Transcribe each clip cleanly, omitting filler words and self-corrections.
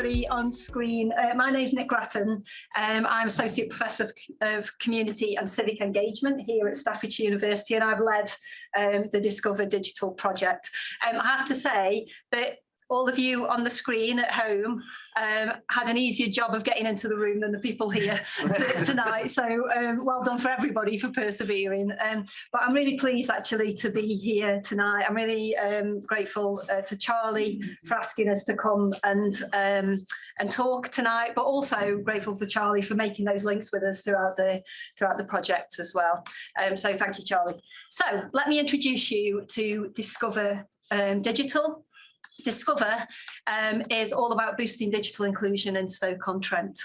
everybody on screen. My name's Nick Grattan. I'm Associate Professor of Community and Civic Engagement here at Staffordshire University, and I've led the Discover Digital project. I have to say that all of you on the screen at home had an easier job of getting into the room than the people here tonight. So well done for everybody for persevering. But I'm really pleased actually to be here tonight. I'm really grateful to Charlie for asking us to come and talk tonight, but also grateful for Charlie for making those links with us throughout the project as well. So thank you, Charlie. So let me introduce you to Discover Digital. Discover is all about boosting digital inclusion in Stoke-on-Trent.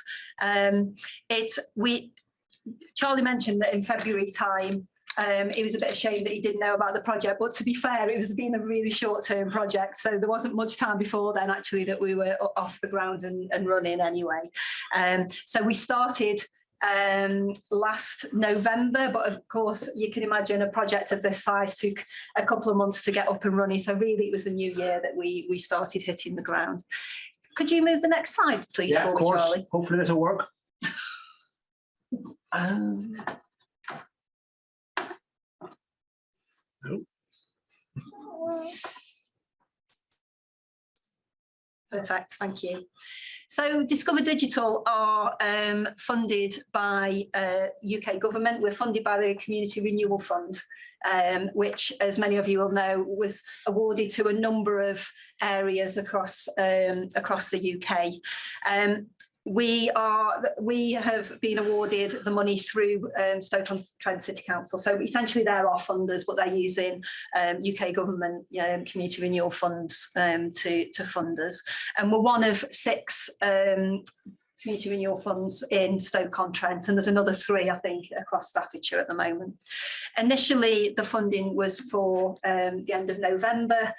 Charlie mentioned that in February time, it was a bit ashamed that he didn't know about the project, but to be fair, it was been a really short-term project, so there wasn't much time before then actually that we were off the ground and running anyway. So we started last November, but of course you can imagine a project of this size took a couple of months to get up and running, so really it was the new year that we started hitting the ground. Could you move the next slide please? Yeah, for of me, course. Charlie? Hopefully this will work. Nope. Perfect, thank you. So Discover Digital are funded by UK government. We're funded by the Community Renewal Fund, which, as many of you will know, was awarded to a number of areas across the UK. We have been awarded the money through Stoke-on-Trent City Council. So essentially they're our funders, but they're using UK government community renewal funds to fund us. And we're one of 6 community renewal funds in Stoke-on-Trent, and there's another 3, I think, across Staffordshire at the moment. Initially, the funding was for the end of November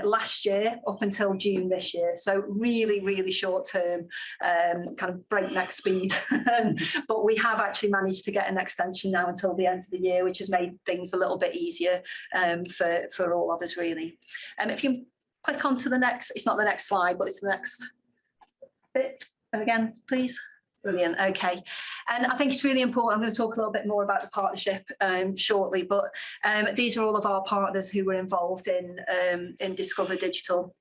last year up until June this year, so really short term, kind of breakneck speed. But we have actually managed to get an extension now until the end of the year, which has made things a little bit easier for all of us really. If you click on to the next, it's not the next slide, but it's the next bit again, please. Brilliant, okay. And I think it's really important, I'm going to talk a little bit more about the partnership shortly, but these are all of our partners who were involved in Discover Digital.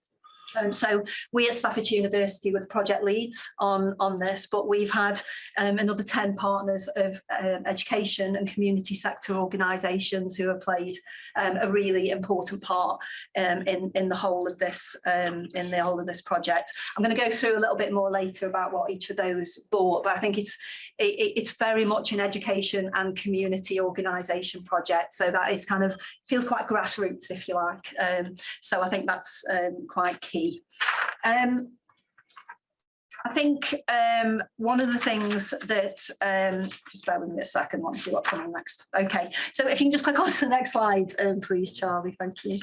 So we at Staffordshire University were the project leads on this, but we've had another 10 partners of education and community sector organisations who have played a really important part in the whole of this project. I'm going to go through a little bit more later about what each of those brought, but I think it's very much an education and community organisation project, so that it's kind of feels quite grassroots, if you like. So I think that's quite key. I think one of the things that, just bear with me a second, I want to see what's coming next. Okay, so if you can just click on to the next slide, please, Charlie, thank you.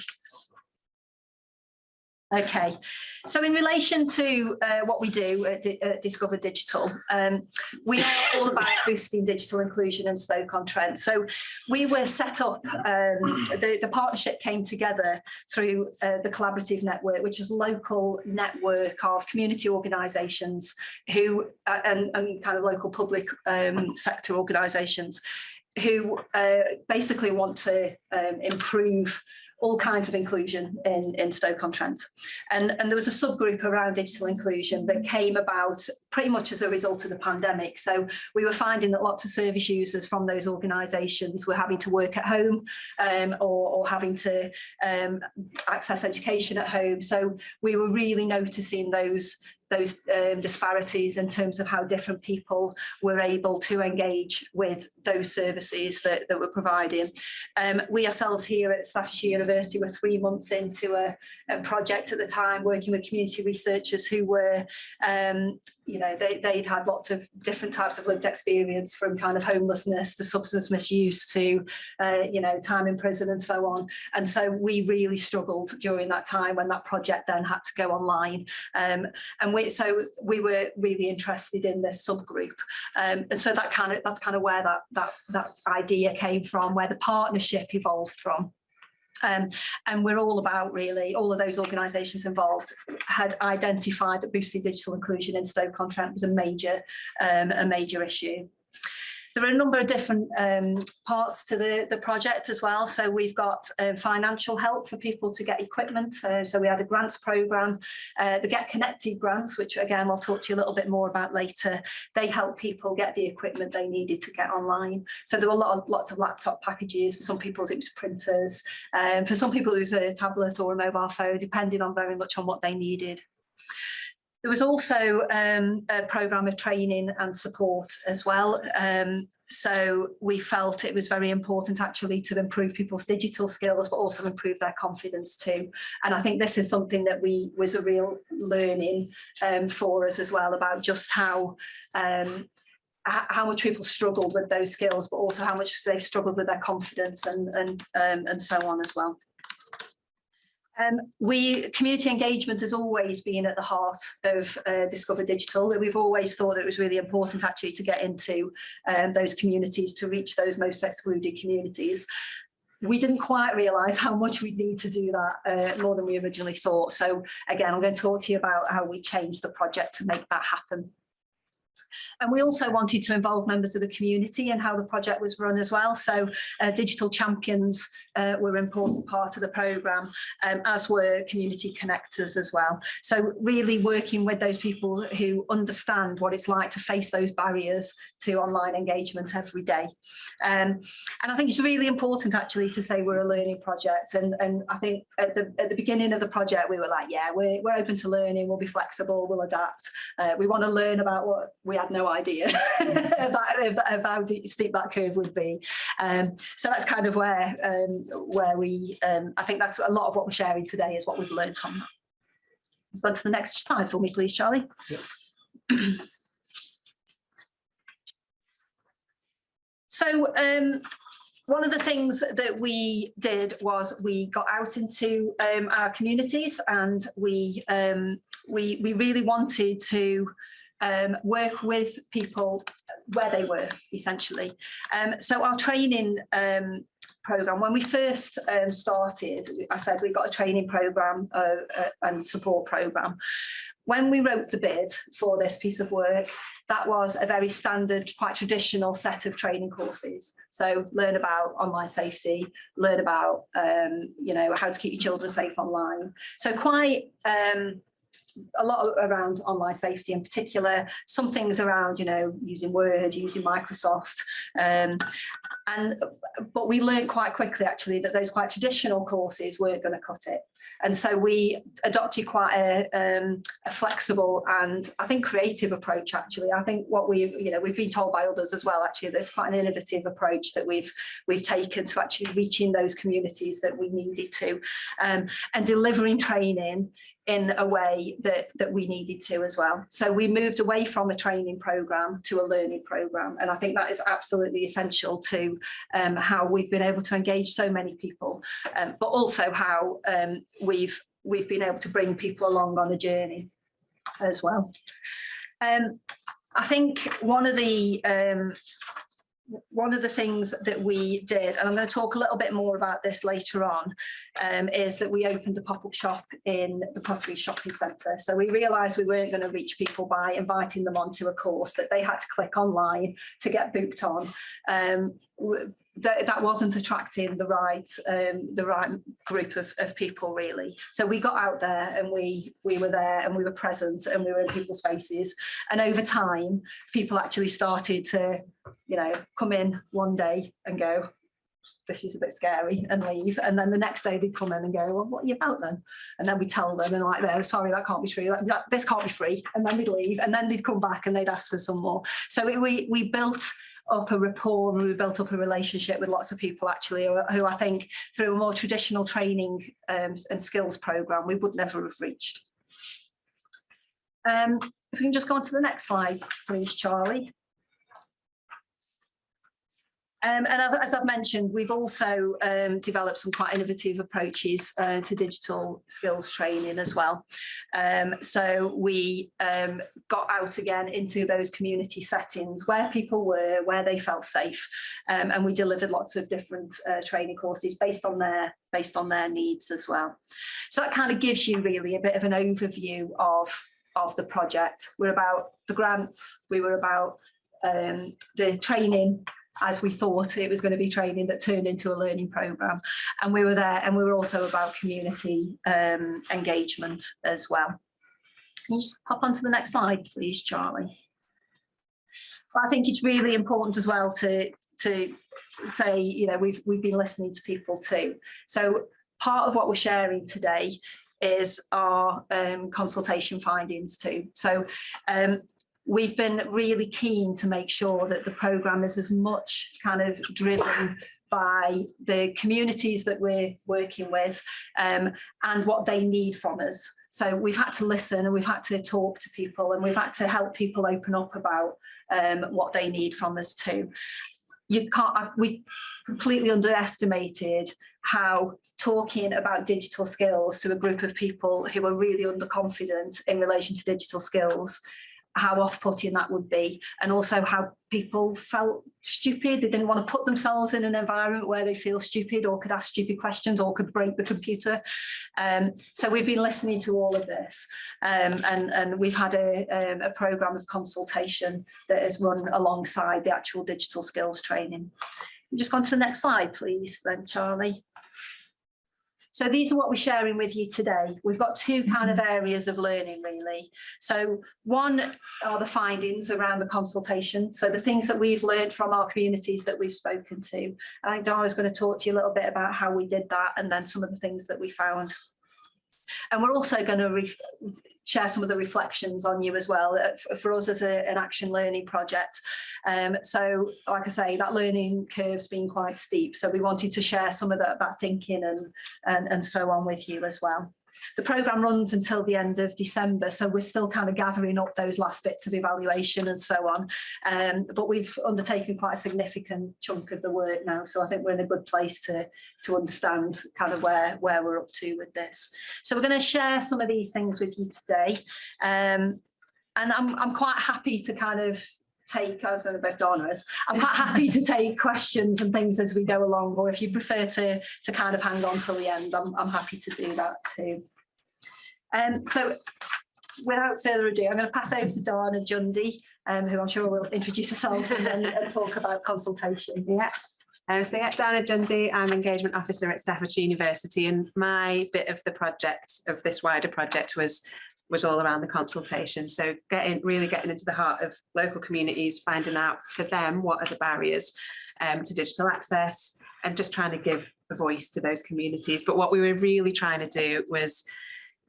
Okay, so in relation to what we do at Discover Digital, we are all about boosting digital inclusion in Stoke-on-Trent. So we were set up, the partnership came together through the Collaborative Network, which is a local network of community organisations who, and kind of local public sector organisations who basically want to improve all kinds of inclusion in Stoke-on-Trent. And there was a subgroup around digital inclusion that came about pretty much as a result of the pandemic. So we were finding that lots of service users from those organisations were having to work at home or having to access education at home. So we were really noticing those disparities in terms of how different people were able to engage with those services that we're providing. We ourselves here at Staffordshire University were 3 months into a project at the time, working with community researchers who were, they'd had lots of different types of lived experience, from kind of homelessness to substance misuse to, time in prison and so on. And so we really struggled during that time when that project then had to go online. And we were really interested in this subgroup, and so that's kind of where that idea came from, where the partnership evolved from. And we're all about, really, all of those organisations involved had identified that boosting digital inclusion in Stoke-on-Trent was a major issue. There are a number of different parts to the project as well. So we've got financial help for people to get equipment. So we had a grants programme, the Get Connected grants, which again, I'll talk to you a little bit more about later. They help people get the equipment they needed to get online. So there were lots of laptop packages. For some people, it was printers. For some people, it was a tablet or a mobile phone, depending on very much on what they needed. There was also a programme of training and support as well. So we felt it was very important actually to improve people's digital skills, but also improve their confidence too. And I think this is something that was a real learning for us as well, about just how much people struggled with those skills, but also how much they've struggled with their confidence and so on as well. Community engagement has always been at the heart of Discover Digital. We've always thought that it was really important actually to get into those communities, to reach those most excluded communities. We didn't quite realise how much we'd need to do that, more than we originally thought. So again, I'm going to talk to you about how we changed the project to make that happen. And we also wanted to involve members of the community in how the project was run as well. So digital champions were an important part of the programme, as were community connectors as well. So really working with those people who understand what it's like to face those barriers to online engagement every day. And I think it's really important actually to say we're a learning project. And I think at the beginning of the project, we were like, yeah, we're open to learning, we'll be flexible, we'll adapt. We want to learn about what we had no idea of how steep that curve would be. So that's kind of where we, I think that's a lot of what we're sharing today is what we've learned on that. Let's go to the next slide for me, please, Charlie. Yep. So one of the things that we did was we got out into our communities, and we really wanted to work with people where they were, essentially. So our training programme, when we first started, I said we got a training programme and support programme. When we wrote the bid for this piece of work, that was a very standard, quite traditional set of training courses. So learn about online safety, learn about you know, how to keep your children safe online. So quite a lot around online safety in particular, some things around, you know, using Word, using Microsoft. But we learned quite quickly actually that those quite traditional courses weren't going to cut it. And so we adopted quite a flexible and I think creative approach actually. I think what we've been told by others as well, actually, there's quite an innovative approach that we've taken to actually reaching those communities that we needed to, and delivering training in a way that we needed to as well. So we moved away from a training programme to a learning programme. And I think that is absolutely essential to how we've been able to engage so many people, but also how we've been able to bring people along on a journey as well. I think one of the things that we did, and I'm going to talk a little bit more about this later on, is that we opened a pop-up shop in the Pottery Shopping Centre. So we realised we weren't going to reach people by inviting them onto a course, that they had to click online to get booked on. That wasn't attracting the right group of people really. So we got out there and we were there and we were present and we were in people's faces. And over time, people actually started to, you know, come in one day and go, this is a bit scary, and leave. And then the next day they'd come in and go, well, what are you about then? And then we tell them and like, no, sorry, that can't be true. This can't be free. And then we'd leave. And then they'd come back and they'd ask for some more. So we built up a rapport and we built up a relationship with lots of people actually who I think through a more traditional training and skills programme we would never have reached. If we can just go on to the next slide, please, Charlie. And as I've mentioned, we've also developed some quite innovative approaches to digital skills training as well. So we got out again into those community settings where people were, where they felt safe, and we delivered lots of different training courses based on their needs as well. So that kind of gives you really a bit of an overview of the project. We're about the grants, we were about the training as we thought it was going to be training that turned into a learning programme, and we were there, and we were also about community engagement as well. Can you just pop onto the next slide, please, Charlie? So I think it's really important as well to say, you know, we've been listening to people too. So part of what we're sharing today is our consultation findings too. So we've been really keen to make sure that the programme is as much kind of driven by the communities that we're working with and what they need from us. So we've had to listen, and we've had to talk to people, and we've had to help people open up about what they need from us too. We completely underestimated how talking about digital skills to a group of people who are really underconfident in relation to digital skills, how off-putting that would be, and also how people felt stupid. They didn't want to put themselves in an environment where they feel stupid or could ask stupid questions or could break the computer. So we've been listening to all of this, and we've had a programme of consultation that has run alongside the actual digital skills training. Just go on to the next slide, please, then, Charlie. So these are what we're sharing with you today. We've got two kind of areas of learning, really. So one are the findings around the consultation. So the things that we've learned from our communities that we've spoken to. I think Dara's going to talk to you a little bit about how we did that, and then some of the things that we found. And we're also going to share some of the reflections on you as well for us as an action learning project. So like I say, that learning curve's been quite steep, so we wanted to share some of that thinking and so on with you as well. The programme runs until the end of December, so we're still kind of gathering up those last bits of evaluation and so on. But we've undertaken quite a significant chunk of the work now, so I think we're in a good place to understand kind of where we're up to with this. So we're going to share some of these things with you today, and I'm quite happy to kind of take, I don't know about Donna's, I'm quite happy to take questions and things as we go along, or if you prefer to kind of hang on till the end, I'm happy to do that too. So without further ado, I'm going to pass over to Dana Jundy, who I'm sure will introduce herself and talk about consultation. Yeah. So yeah, Dana Jundy, I'm Engagement Officer at Staffordshire University, and my bit of the project, of this wider project, was all around the consultation. So really getting into the heart of local communities, finding out for them what are the barriers to digital access, and just trying to give a voice to those communities. But what we were really trying to do was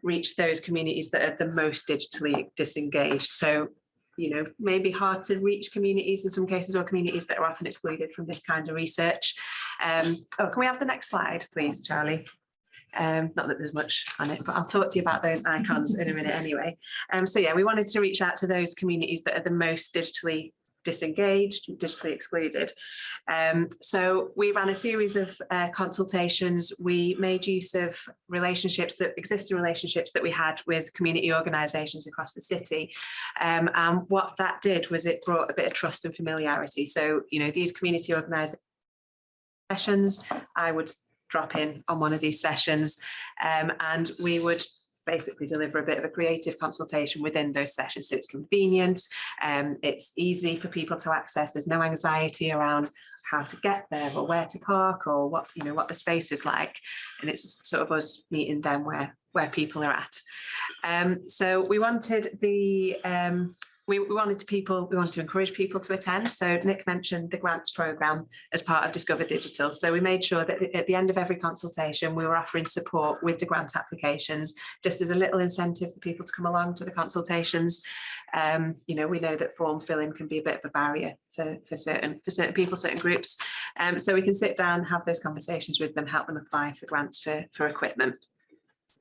reach those communities that are the most digitally disengaged. So, you know, maybe hard to reach communities in some cases, or communities that are often excluded from this kind of research. Can we have the next slide, please, Charlie? Not that there's much on it, but I'll talk to you about those icons in a minute anyway. So yeah, we wanted to reach out to those communities that are the most digitally disengaged, digitally excluded. So we ran a series of consultations. We made use of existing relationships that we had with community organisations across the city. And what that did was it brought a bit of trust and familiarity. So, you know, these community organisations, I would drop in on one of these sessions, and we would basically deliver a bit of a creative consultation within those sessions. So it's convenient, it's easy for people to access, there's no anxiety around how to get there or where to park or what the space is like, and it's sort of us meeting them where people are at. So we wanted we wanted to encourage people to attend. So Nick mentioned the grants programme as part of Discover Digital. So we made sure that at the end of every consultation, we were offering support with the grant applications, just as a little incentive for people to come along to the consultations. You know, we know that form filling can be a bit of a barrier for certain people, certain groups. So we can sit down, have those conversations with them, help them apply for grants for equipment.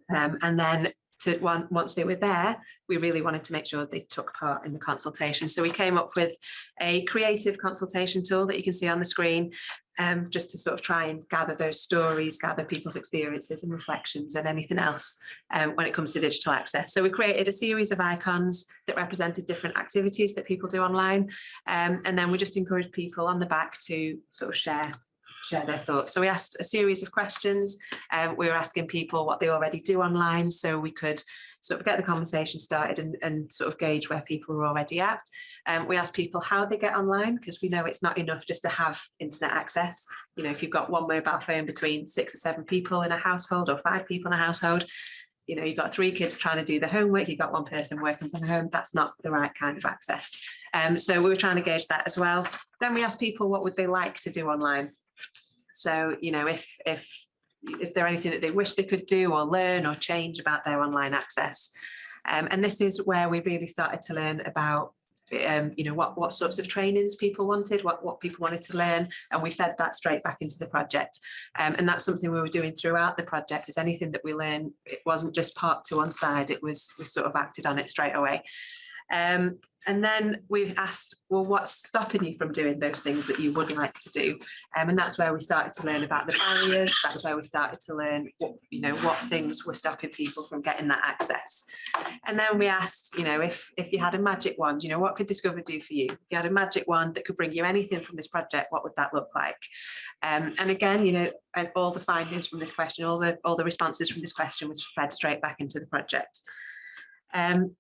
And then once they were there, we really wanted to make sure they took part in the consultation. So we came up with a creative consultation tool that you can see on the screen, just to sort of try and gather those stories, gather people's experiences and reflections and anything else when it comes to digital access. So we created a series of icons that represented different activities that people do online. And then we just encouraged people on the back to sort of share their thoughts. So we asked a series of questions. We were asking people what they already do online, so we could sort of get the conversation started and sort of gauge where people are already at. We asked people how they get online, because we know it's not enough just to have internet access. You know, if you've got one mobile phone between 6 or 7 people in a household, or 5 people in a household, you know, you've got 3 kids trying to do the homework, you've got 1 person working from home, that's not the right kind of access. So we were trying to gauge that as well. Then we asked people what would they like to do online. So, you know, if is there anything that they wish they could do or learn or change about their online access? And this is where we really started to learn about, you know, what sorts of trainings people wanted, what people wanted to learn, and we fed that straight back into the project. And that's something we were doing throughout the project, is anything that we learned, it wasn't just parked to one side, we sort of acted on it straight away. And then we've asked, well, what's stopping you from doing those things that you would like to do? And that's where we started to learn about the barriers. That's where we started to learn what things were stopping people from getting that access. And then we asked, you know, if you had a magic wand, you know, what could Discover do for you? If you had a magic wand that could bring you anything from this project, what would that look like? And again, you know, and all the findings from this question, all the responses from this question was fed straight back into the project.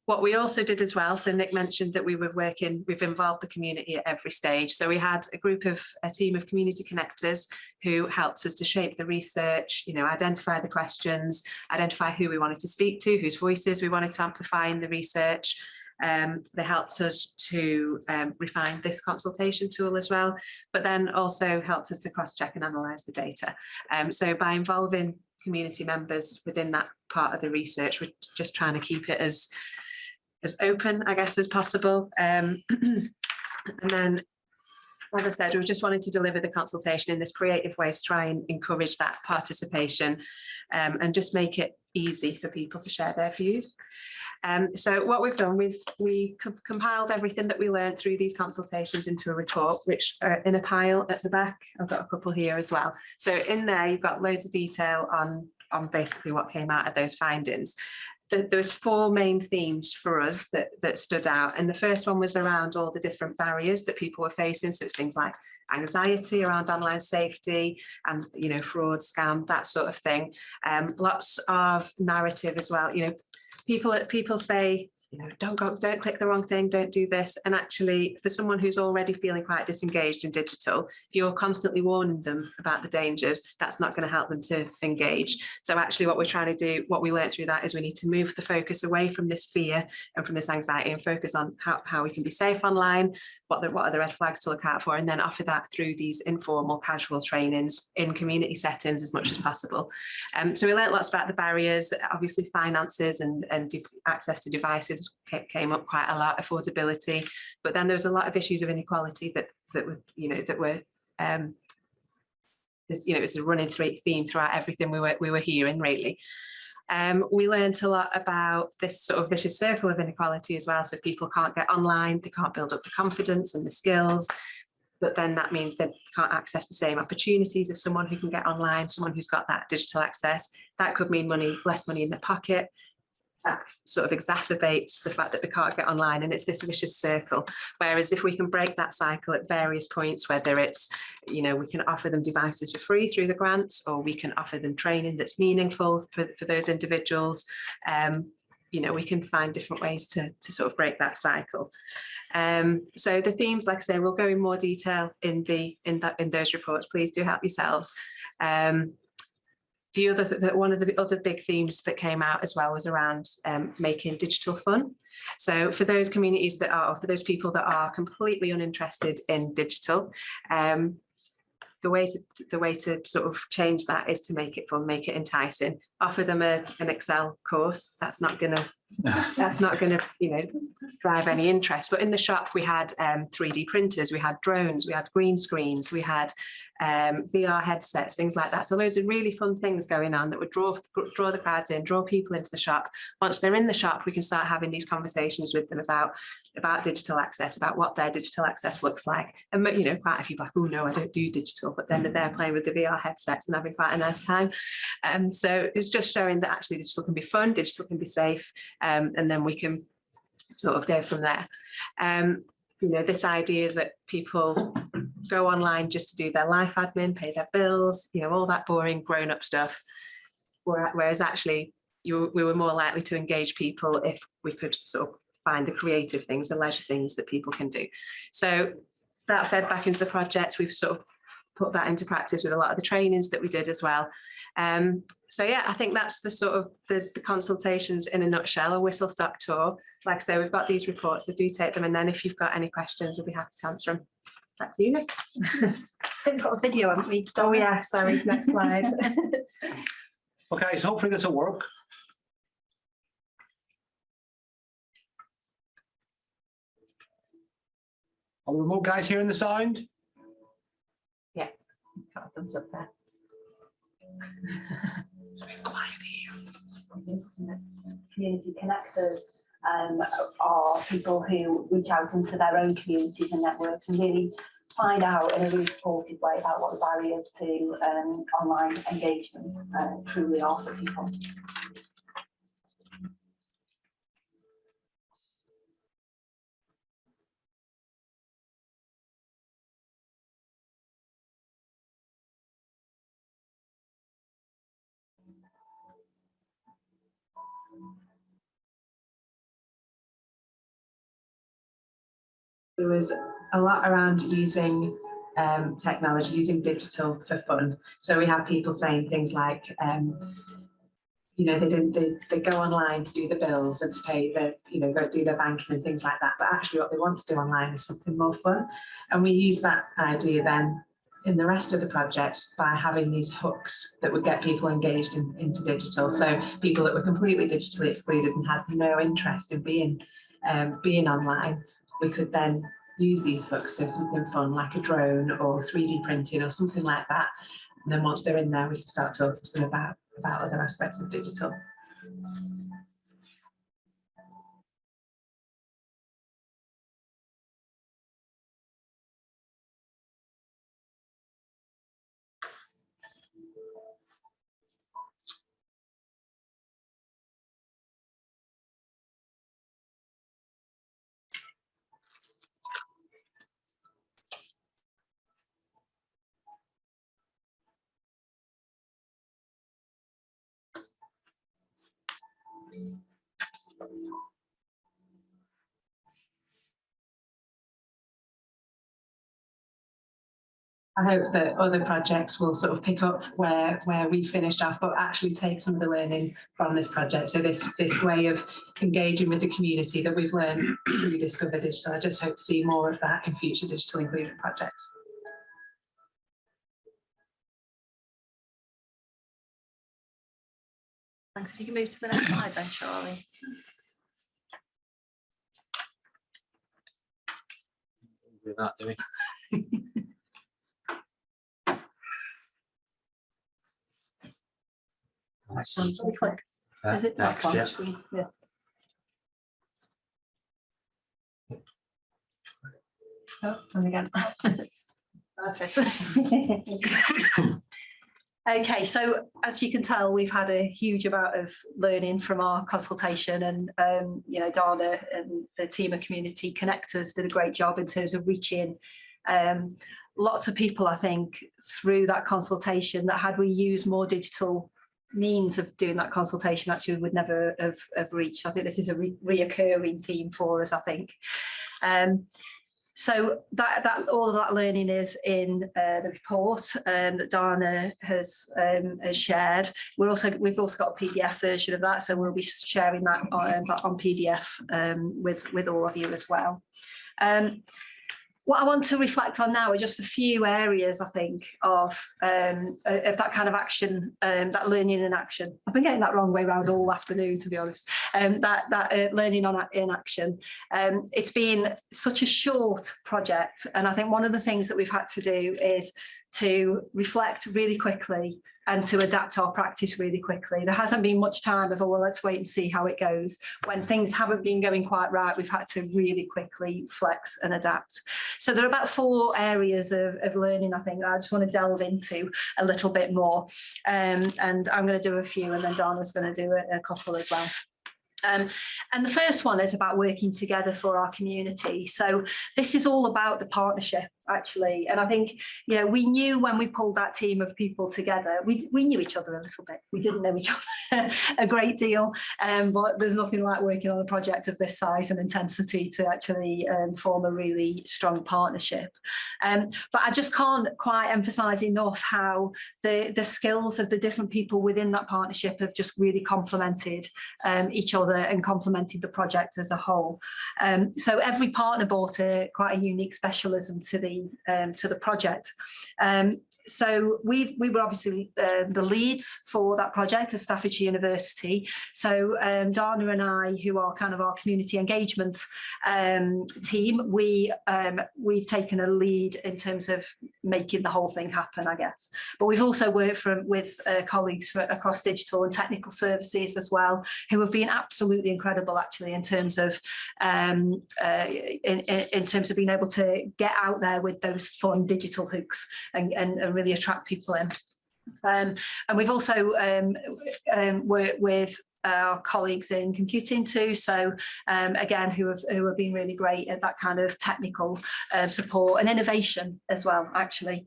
What we also did as well, so Nick mentioned that we've involved the community at every stage. So we had a team of community connectors who helped us to shape the research, you know, identify the questions, identify who we wanted to speak to, whose voices we wanted to amplify in the research. They helped us to refine this consultation tool as well, but then also helped us to cross-check and analyse the data. So by involving community members within that part of the research, we're just trying to keep it as open, I guess, as possible. And then, as I said, we just wanted to deliver the consultation in this creative way to try and encourage that participation, and just make it easy for people to share their views. So what we've done, we compiled everything that we learned through these consultations into a report, which are in a pile at the back. I've got a couple here as well. So in there, you've got loads of detail on basically what came out of those findings. There's 4 main themes for us that stood out. And the first one was around all the different barriers that people were facing. So it's things like anxiety around online safety and, you know, fraud, scam, that sort of thing. Lots of narrative as well. You know, people say, you know, don't click the wrong thing, don't do this. And actually, for someone who's already feeling quite disengaged in digital, if you're constantly warning them about the dangers, that's not going to help them to engage. So actually what we're trying to do, what we learned through that, is we need to move the focus away from this fear and from this anxiety and focus on how we can be safe online, what are the red flags to look out for, and then offer that through these informal, casual trainings in community settings as much as possible. So we learned lots about the barriers. Obviously finances and access to devices came up quite a lot, affordability, but then there was a lot of issues of inequality that were, you know, it's a running theme throughout everything we were hearing, really. We learned a lot about this sort of vicious circle of inequality as well. So if people can't get online, they can't build up the confidence and the skills, but then that means they can't access the same opportunities as someone who can get online, someone who's got that digital access. That could mean less money in their pocket. That sort of exacerbates the fact that they can't get online, and it's this vicious circle. Whereas if we can break that cycle at various points, whether it's, you know, we can offer them devices for free through the grants, or we can offer them training that's meaningful for those individuals, you know, we can find different ways to sort of break that cycle. So the themes, like I say, we'll go in more detail in those reports. Please do help yourselves. One of the other big themes that came out as well was around making digital fun. So for those communities for those people that are completely uninterested in digital, the way to sort of change that is to make it fun, make it enticing. Offer them an Excel course. That's not gonna you know, drive any interest. But in the shop we had 3D printers, we had drones, we had green screens, we had VR headsets, things like that. So loads of really fun things going on that would draw the crowds in, draw people into the shop. Once they're in the shop, we can start having these conversations with them about digital access, about what their digital access looks like. And you know, quite a few like, oh no, I don't do digital, but then they're there playing with the VR headsets and having quite a nice time. So it's just showing that actually digital can be fun, digital can be safe, and then we can sort of go from there. You know, this idea that people go online just to do their life admin, pay their bills, you know, all that boring grown-up stuff. Whereas actually we were more likely to engage people if we could sort of find the creative things, the leisure things that people can do. So that fed back into the project. We've sort of put that into practice with a lot of the trainings that we did as well. So yeah, I think that's the sort of the consultations in a nutshell, a whistle-stop tour. Like I say, we've got these reports, so do take them. And then if you've got any questions, we'll be happy to answer them. Back to you, Nick. We've got a video, haven't we? Oh yeah, sorry, next slide. Okay, so hopefully this will work. Are the remote guys hearing the sound? Yeah, got a thumbs up there. It's a bit quiet here. Community connectors are people who reach out into their own communities and networks and really find out in a really supportive way about what the barriers to online engagement truly are for people. There was a lot around using technology, using digital for fun. So we have people saying things like, you know, they go online to do the bills and to pay the, you know, go do their banking and things like that. But actually what they want to do online is something more fun. And we use that idea then in the rest of the project by having these hooks that would get people engaged into digital. So people that were completely digitally excluded and had no interest in being online, we could then use these hooks, so something fun like a drone or 3D printing or something like that. And then once they're in there, we can start talking to them about other aspects of digital. I hope that other projects will sort of pick up where we finished off, but actually take some of the learning from this project. So this way of engaging with the community that we've learned through Discover Digital. I just hope to see more of that in future digital inclusion projects. Thanks. If you can move to the next slide then, Charlie. Do that, do we? Click. Is it that Next, one? yeah. Screen? Yeah. Oh, and again. That's it. Okay, so as you can tell, we've had a huge amount of learning from our consultation, and you know, Dana and the team of community connectors did a great job in terms of reaching lots of people, I think, through that consultation, that had we used more digital means of doing that consultation, actually we would never have reached. I think this is a reoccurring theme for us, I think. So that all of that learning is in the report that Dana has shared. We've also got a PDF version of that, so we'll be sharing that on PDF with all of you as well. What I want to reflect on now are just a few areas, I think, of that kind of action, that learning in action. I've been getting that wrong way around all afternoon, to be honest. That learning in action. It's been such a short project, and I think one of the things that we've had to do is to reflect really quickly and to adapt our practice really quickly. There hasn't been much time of, oh, well, let's wait and see how it goes. When things haven't been going quite right, we've had to really quickly flex and adapt. So there are about 4 areas of learning, I think, that I just want to delve into a little bit more. And I'm going to do a few, and then Dana's going to do a couple as well. And the first one is about working together for our community. So this is all about the partnership, actually. And I think, you know, we knew when we pulled that team of people together, we knew each other a little bit. We didn't know each other a great deal, but there's nothing like working on a project of this size and intensity to actually form a really strong partnership. But I just can't quite emphasize enough how the skills of the different people within that partnership have just really complemented each other and complemented the project as a whole. So every partner brought quite a unique specialism to the project. So we were obviously the leads for that project at Staffordshire University. So Dana and I, who are kind of our community engagement team, we've taken a lead in terms of making the whole thing happen, I guess. But we've also worked with colleagues across digital and technical services as well, who have been absolutely incredible, actually, in terms of in terms of being able to get out there with those fun digital hooks and really attract people in. And we've also worked with our colleagues in computing too, so again, who have been really great at that kind of technical support and innovation as well, actually.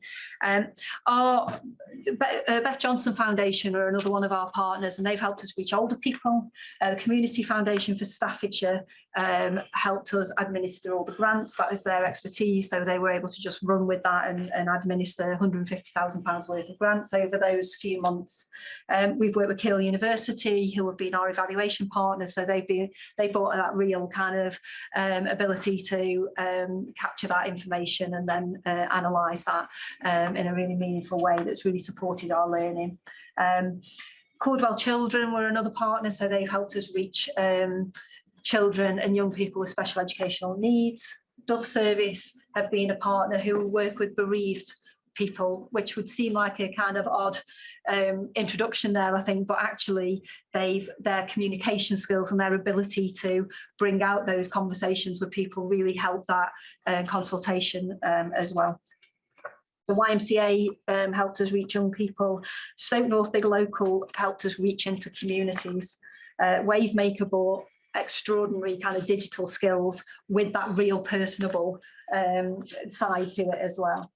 Our Beth Johnson Foundation are another one of our partners, and they've helped us reach older people. The Community Foundation for Staffordshire helped us administer all the grants. That is their expertise, so they were able to just run with that and administer £150,000 worth of grants over those few months. We've worked with Keele University, who have been our evaluation partners, so they brought that real kind of ability to capture that information and then analyse that in a really meaningful way that's really supported our learning. Cordwell Children were another partner, so they've helped us reach children and young people with special educational needs. Dove Service have been a partner who work with bereaved people, which would seem like a kind of odd introduction there, I think, but actually their communication skills and their ability to bring out those conversations with people really help that consultation as well. The YMCA helped us reach young people. Stoke North Big Local helped us reach into communities. Wavemaker brought extraordinary kind of digital skills with that real personable side to it as well.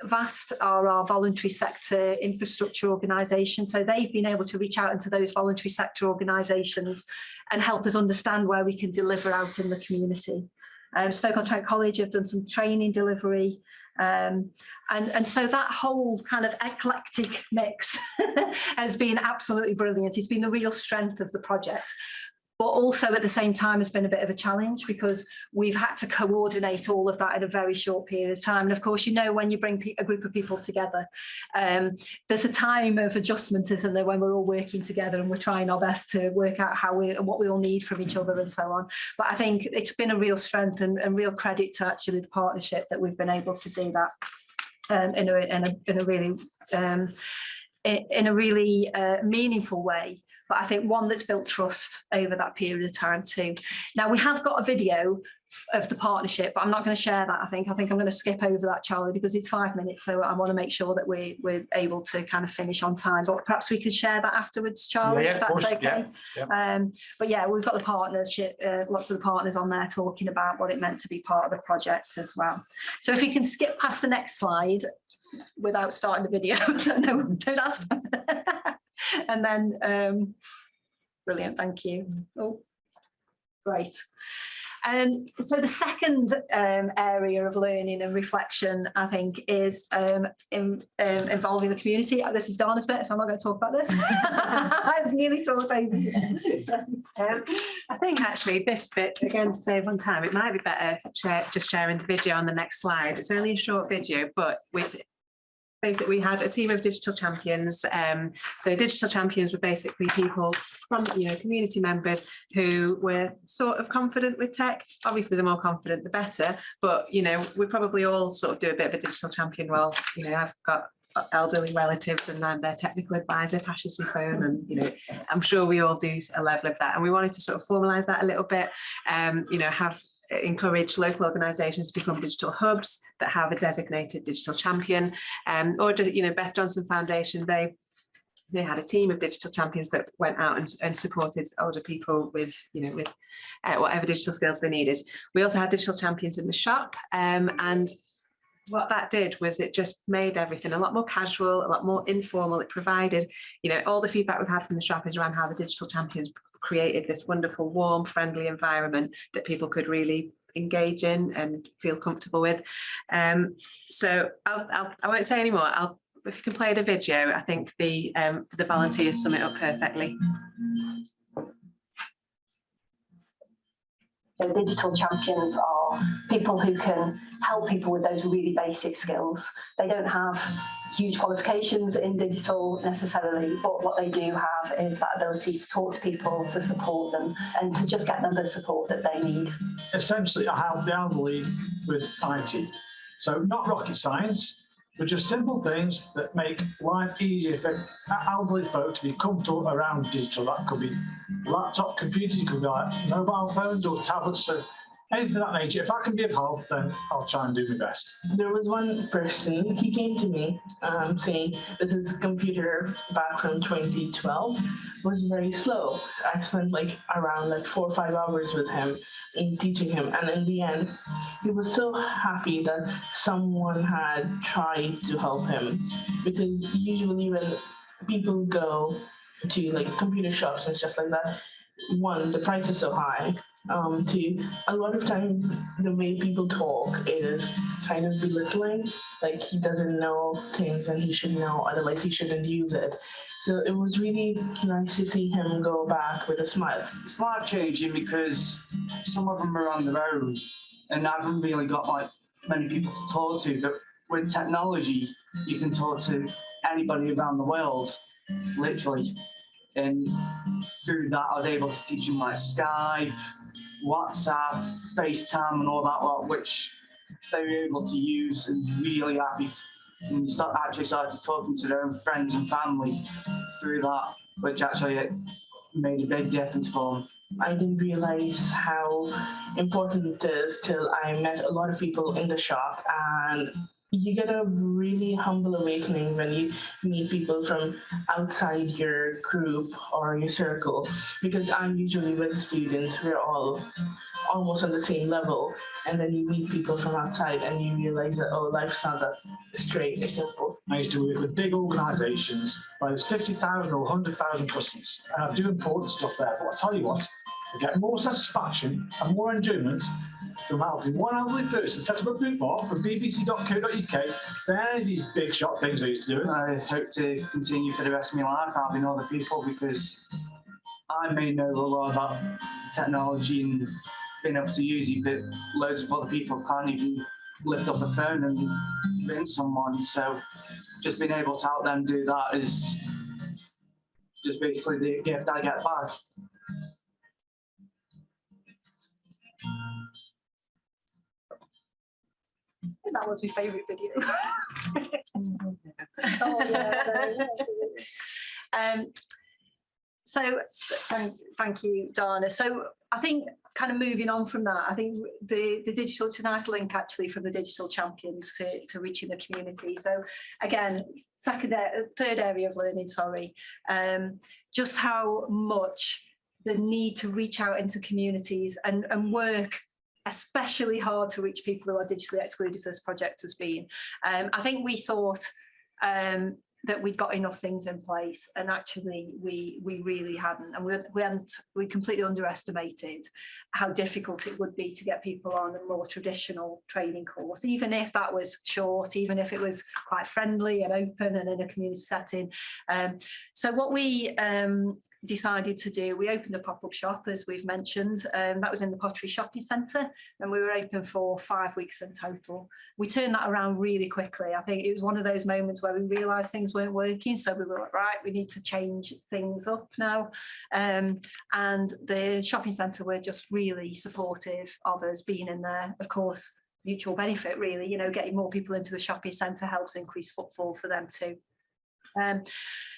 VAST are our voluntary sector infrastructure organisation, so they've been able to reach out into those voluntary sector organisations and help us understand where we can deliver out in the community. Stoke-on-Trent College have done some training delivery, and so that whole kind of eclectic mix has been absolutely brilliant. It's been the real strength of the project. But also at the same time has been a bit of a challenge because we've had to coordinate all of that in a very short period of time. And of course, you know, when you bring a group of people together, there's a time of adjustment, isn't there, when we're all working together and we're trying our best to work out what we all need from each other and so on. But I think it's been a real strength and real credit to actually the partnership that we've been able to do that in a really meaningful way. But I think one that's built trust over that period of time too. Now, we have got a video of the partnership, but I'm not going to share that, I think. I'm going to skip over that, Charlie, because it's 5 minutes, so I want to make sure that we're able to kind of finish on time. But perhaps we could share that afterwards, Charlie, if that's okay. Yeah. But yeah, we've got the partnership, lots of the partners on there talking about what it meant to be part of the project as well. So if you can skip past the next slide without starting the video, no, don't ask. And then, brilliant, thank you. Oh, great. So the second area of learning and reflection, I think, is involving the community. This is Dana's bit, so I'm not going to talk about this. I've nearly talked over. I think actually this bit, again, to save on time, it might be better just sharing the video on the next slide. It's only a short video, but with basically we had a team of digital champions. So digital champions were basically people from, community members who were sort of confident with tech. Obviously, the more confident, the better. But, we probably all sort of do a bit of a digital champion role. I've got elderly relatives and I'm their technical advisor, passes your phone, and I'm sure we all do a level of that. And we wanted to sort of formalise that a little bit, encourage local organisations to become digital hubs that have a designated digital champion, or just, Beth Johnson Foundation, they had a team of digital champions that went out and supported older people with whatever digital skills they needed. We also had digital champions in the shop, and what that did was it just made everything a lot more casual, a lot more informal. It provided, all the feedback we've had from the shop is around how the digital champions created this wonderful, warm, friendly environment that people could really engage in and feel comfortable with. So I won't say any more. If you can play the video, I think the volunteers sum it up perfectly. So digital champions are people who can help people with those really basic skills. They don't have huge qualifications in digital necessarily, but what they do have is that ability to talk to people, to support them, and to just get them the support that they need. Essentially, I help the elderly with IT. So not rocket science, but just simple things that make life easier for elderly folk to be comfortable around digital. That could be laptop computers, it could be like mobile phones or tablets, so anything of that nature. If I can be of help, then I'll try and do my best. There was one person, he came to me saying that his computer back from 2012 was very slow. I spent around 4 or 5 hours with him in teaching him, and in the end he was so happy that someone had tried to help him, because usually when people go to computer shops and stuff like that, one, the price is so high. Two, a lot of time the way people talk is kind of belittling, like he doesn't know things and he should know, otherwise he shouldn't use it. So it was really nice to see him go back with a smile. It's life changing because some of them are on their own and I haven't really got many people to talk to, but with technology you can talk to anybody around the world, literally. And through that I was able to teach them Skype, WhatsApp, FaceTime and all that lot, which they were able to use, and really happy and actually started talking to their own friends and family through that, which actually made a big difference for them. I didn't realize how important it is till I met a lot of people in the shop, and you get a really humble awakening when you meet people from outside your group or your circle, because I'm usually with students, we're all almost on the same level, and then you meet people from outside and you realize that, oh, life's not that straight or simple. I used to work with big organisations where there's 50,000 or 100,000 customers, and I do important stuff there, but I tell you what, I get more satisfaction and more enjoyment from helping one elderly person set up a bookmark from bbc.co.uk than any of these big shop things I used to do. I hope to continue for the rest of my life helping other people, because I may know a lot about technology and being able to use it, but loads of other people can't even lift up a phone and ring someone. So just being able to help them do that is just basically the gift I get back. That was my favourite video. So thank you, Dana. So I think kind of moving on from that, I think the digital, it's a nice link actually from the digital champions to reaching the community. So again, third area of learning, just how much the need to reach out into communities and work especially hard to reach people who are digitally excluded for this project has been. I think we thought that that we'd got enough things in place, and actually we really hadn't, and we completely underestimated how difficult it would be to get people on a more traditional training course, even if that was short, even if it was quite friendly and open and in a community setting. So what we decided to do, we opened a pop-up shop, as we've mentioned, that was in the Pottery Shopping Centre, and we were open for 5 weeks in total. We turned that around really quickly. I think it was one of those moments where we realised things weren't working, so we were like, right, we need to change things up now. And the shopping centre were just really supportive of us being in there. Of course, mutual benefit, really, you know, getting more people into the shopping centre helps increase footfall for them too.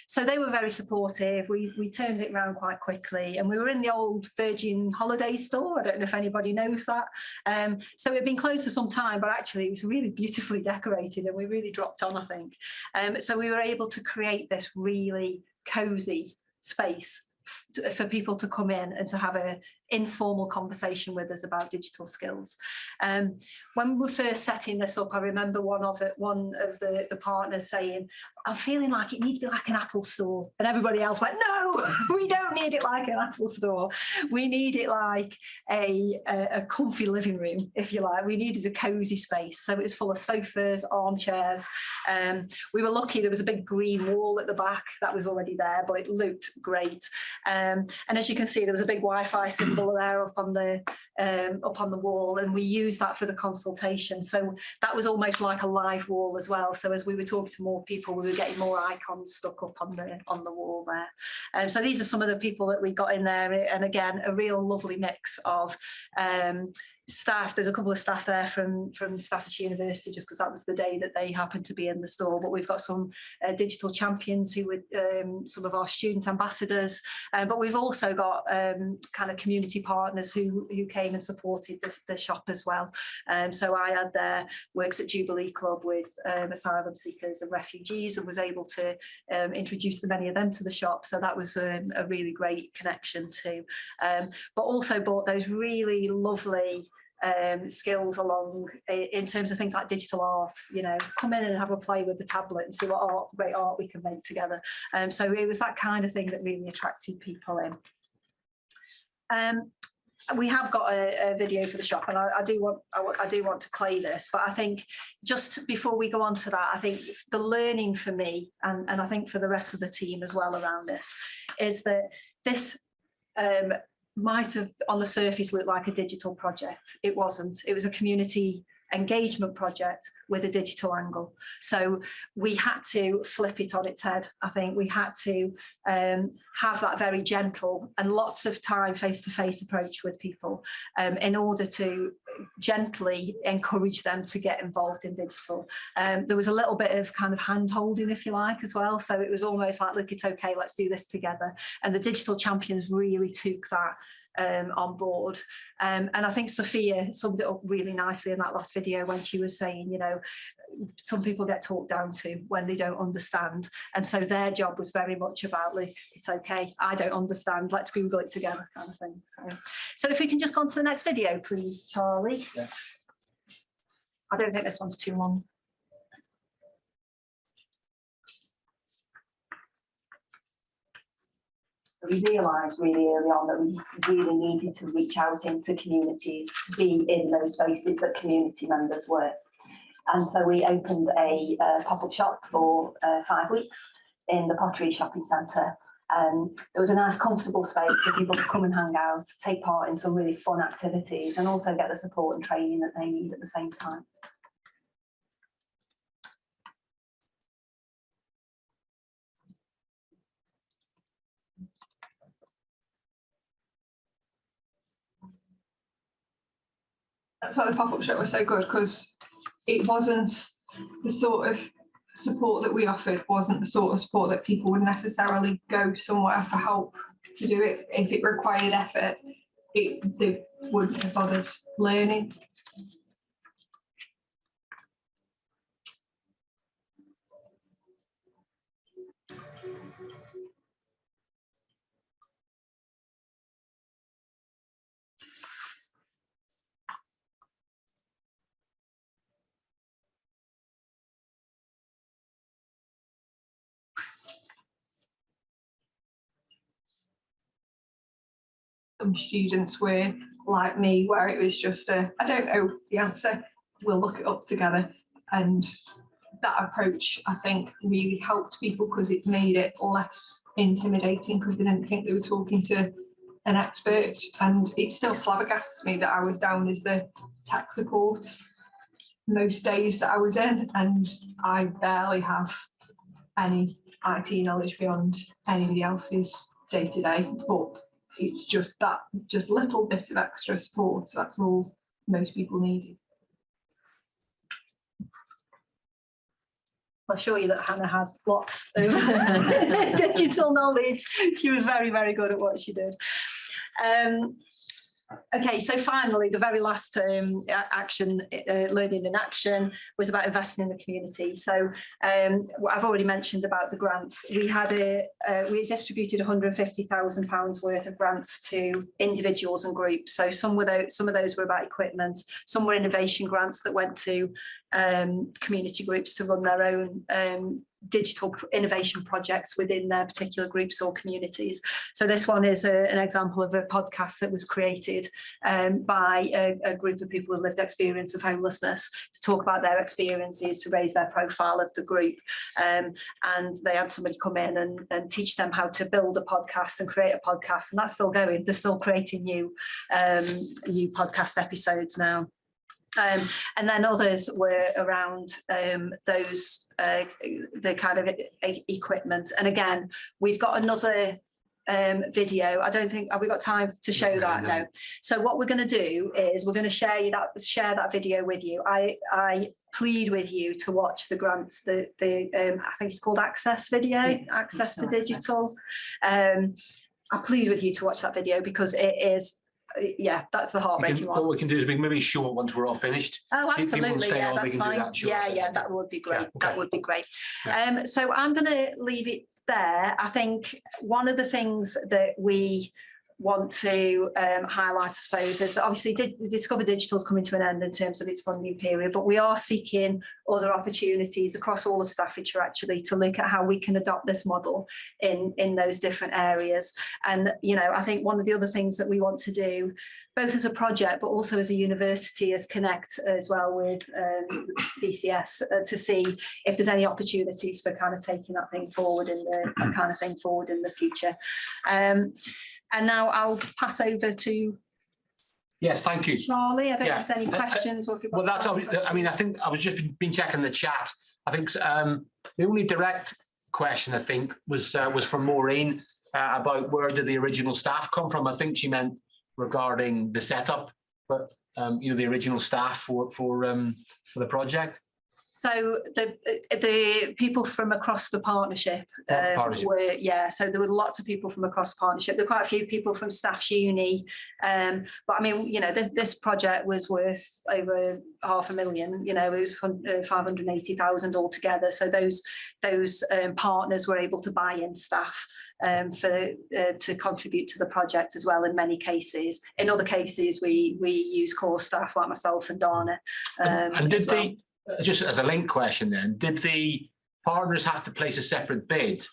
So they were very supportive. We turned it around quite quickly, and we were in the old Virgin Holiday store. I don't know if anybody knows that. So it had been closed for some time, but actually it was really beautifully decorated, and we really dropped on, I think. So we were able to create this really cosy space for people to come in and to have an informal conversation with us about digital skills. When we were first setting this up, I remember one of the partners saying, I'm feeling like it needs to be like an Apple store. And everybody else went, no, we don't need it like an Apple store. We need it like a comfy living room, if you like. We needed a cosy space. So it was full of sofas, armchairs. We were lucky there was a big green wall at the back that was already there, but it looked great. And as you can see, there was a big Wi-Fi symbol there up on the wall, and we used that for the consultation. So that was almost like a live wall as well. So as we were talking to more people, we were getting more icons stuck up on the wall there. So these are some of the people that we got in there, and again, a real lovely mix of staff. There's a couple of staff there from Staffordshire University, just because that was the day that they happened to be in the store. But we've got some digital champions who were some of our student ambassadors, but we've also got kind of community partners who came and supported the shop as well. So I had there works at Jubilee Club with asylum seekers and refugees, and was able to introduce many of them to the shop. So that was a really great connection too. But also brought those really lovely skills along in terms of things like digital art. You know, come in and have a play with the tablet and see what great art we can make together. So it was that kind of thing that really attracted people in. We have got a video for the shop, and I do want to play this, but I think just before we go on to that, I think the learning for me, and I think for the rest of the team as well around this, is that this might have on the surface looked like a digital project. It wasn't. It was a community engagement project with a digital angle. So we had to flip it on its head. I think we had to have that very gentle and lots of time face-to-face approach with people in order to gently encourage them to get involved in digital. There was a little bit of kind of hand-holding, if you like, as well. So it was almost like, look, it's okay, let's do this together. And the digital champions really took that on board. And I think Sophia summed it up really nicely in that last video when she was saying, you know, some people get talked down to when they don't understand. And so their job was very much about, like, it's okay, I don't understand, let's Google it together kind of thing. So if we can just go on to the next video, please, Charlie. Yeah. I don't think this one's too long. We realised really early on that we really needed to reach out into communities to be in those spaces that community members were. And so we opened a pop-up shop for 5 weeks in the Pottery Shopping Centre. There was a nice comfortable space for people to come and hang out, take part in some really fun activities, and also get the support and training that they need at the same time. That's why the pop-up shop was so good, because it wasn't the sort of support that we offered, wasn't the sort of support that people would necessarily go somewhere for help to do it. If it required effort, they wouldn't have bothered learning. some students were like me, where it was just I don't know the answer, we'll look it up together. And that approach, I think, really helped people because it made it less intimidating because they didn't think they were talking to an expert. And it still flabbergasts me that I was down as the tech support most days that I was in, and I barely have any IT knowledge beyond anybody else's day to day. But it's just that little bit of extra support. That's all most people need. I'll assure you that Hannah had lots of digital knowledge. She was very, very good at what she did. Okay, so finally, the very last action, learning in action, was about investing in the community. So I've already mentioned about the grants. We had we distributed £150,000 worth of grants to individuals and groups. So some of those were about equipment, some were innovation grants that went to community groups to run their own digital innovation projects within their particular groups or communities. So this one is an example of a podcast that was created by a group of people with lived experience of homelessness to talk about their experiences, to raise their profile of the group. And they had somebody come in and teach them how to build a podcast and create a podcast, and that's still going. They're still creating new podcast episodes now. And then others were around the kind of equipment. And again, we've got another video. I don't think, have we got time to show that? No. So what we're going to do is we're going to share that video with you. I plead with you to watch the grant, I think it's called Access video, Access to Digital. I plead with you to watch that video because it is, yeah, that's the heartbreaking one. What we can do is we can maybe show it once we're all finished. Oh, absolutely. Yeah, that's fine. That would be great. Yeah, okay. That would be great. Yeah. So I'm going to leave it there. I think one of the things that we want to highlight, I suppose, is that obviously Discover Digital is coming to an end in terms of its funding period, but we are seeking other opportunities across all of Staffordshire actually to look at how we can adopt this model in those different areas. And, you know, I think one of the other things that we want to do, both as a project, but also as a university, is connect as well with BCS to see if there's any opportunities for kind of taking that forward in the future. And now I'll pass over to. Yes, thank you, Charlie. I don't know if there's any questions. Or if well, that's. I mean, I think I was just been checking the chat. I think the only direct question I think was from Maureen about where did the original staff come from. I think she meant regarding the setup, but you know, the original staff for the project. So the people from across the partnership were, yeah, so there were lots of people from across the partnership. There were quite a few people from Staff's Uni, but I mean, you know, this project was worth over £500,000, you know, it was 580,000 altogether. So those partners were able to buy in staff to contribute to the project as well in many cases. In other cases, we use core staff like myself and Dana. And did just as a link question then, did the partners have to place a separate bid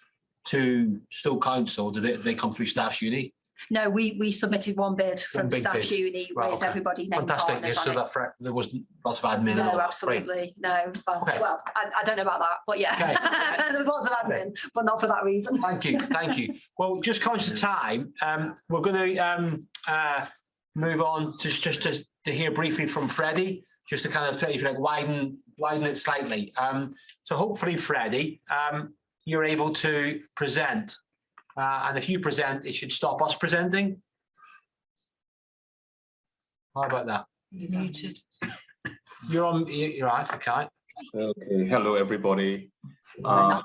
to Stoke Council? Did they come through Staff's Uni? No, we submitted one bid from Staff's Uni with everybody named fantastic. Partners so on that there was lots of admin. No, and all absolutely. No. Well, okay. Well, I don't know about that, but yeah, okay. There was lots of admin, but not for that reason. Thank you. Well, just conscious of time, we're going to move on to hear briefly from Freddie, just to kind of, if you like, widen it slightly. So hopefully, Freddie, you're able to present. And if you present, it should stop us presenting. How about that? You're muted. You're on, you're right, okay. Okay, hello everybody. I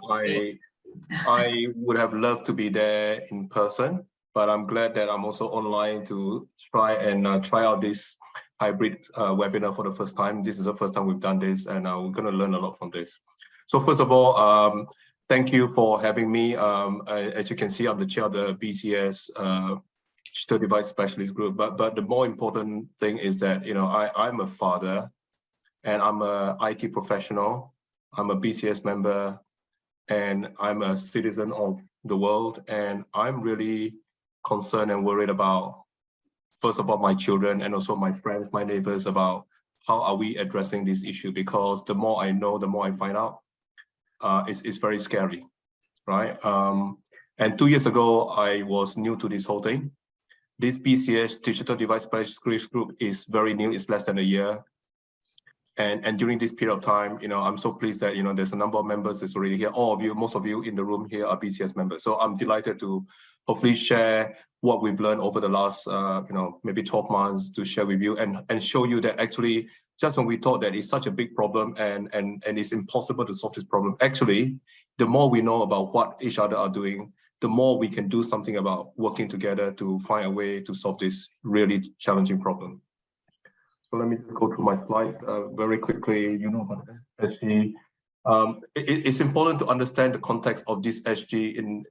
would have loved to be there in person, but I'm glad that I'm also online to try out this hybrid webinar for the first time. This is the first time we've done this, and we're going to learn a lot from this. So first of all, thank you for having me. As you can see, I'm the chair of the BCS Digital Device Specialist Group. But the more important thing is that, you know, I'm a father, and I'm a IT professional. I'm a BCS member, and I'm a citizen of the world. And I'm really concerned and worried about first of all, my children and also my friends, my neighbors about how are we addressing this issue, because the more I know, the more I find out, it's very scary, right? And 2 years ago, I was new to this whole thing. This BCS, Digital Device Specialist Group, is very new, it's less than a year. And during this period of time, I'm so pleased that, there's a number of members that's already here. All of you, most of you in the room here are BCS members. So I'm delighted to hopefully share what we've learned over the last, maybe 12 months to share with you and show you that actually, just when we thought that it's such a big problem and it's impossible to solve this problem, actually, the more we know about what each other are doing, the more we can do something about working together to find a way to solve this really challenging problem. So let me just go through my slides very quickly. You know about SG. It's important to understand the context of this SG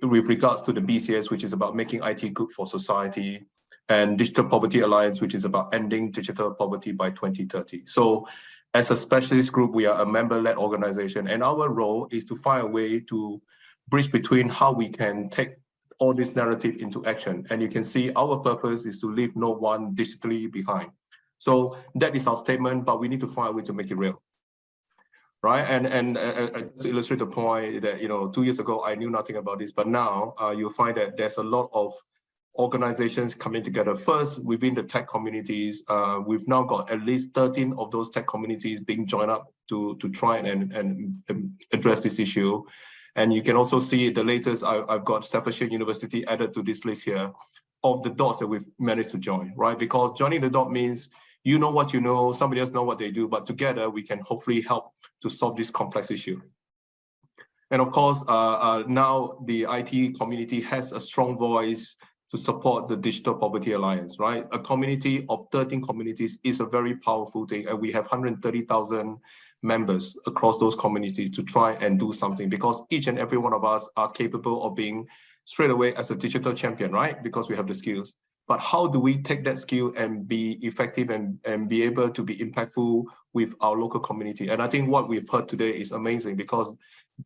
with regards to the BCS, which is about making IT good for society, and Digital Poverty Alliance, which is about ending digital poverty by 2030. So as a specialist group, we are a member-led organization, and our role is to find a way to bridge between how we can take all this narrative into action. And you can see our purpose is to leave no one digitally behind. So that is our statement, but we need to find a way to make it real, right? And to illustrate the point that, 2 years ago, I knew nothing about this, but now you'll find that there's a lot of organizations coming together. First, within the tech communities, we've now got at least 13 of those tech communities being joined up to try and address this issue. And you can also see the latest, I've got Staffordshire University added to this list here of the dots that we've managed to join, right? Because joining the dot means you know what you know, somebody else know what they do, but together we can hopefully help to solve this complex issue. And of course, now the IT community has a strong voice to support the Digital Poverty Alliance, right? A community of 13 communities is a very powerful thing, and we have 130,000 members across those communities to try and do something, because each and every one of us are capable of being straight away as a digital champion, right? Because we have the skills. But how do we take that skill and be effective and be able to be impactful with our local community? And I think what we've heard today is amazing, because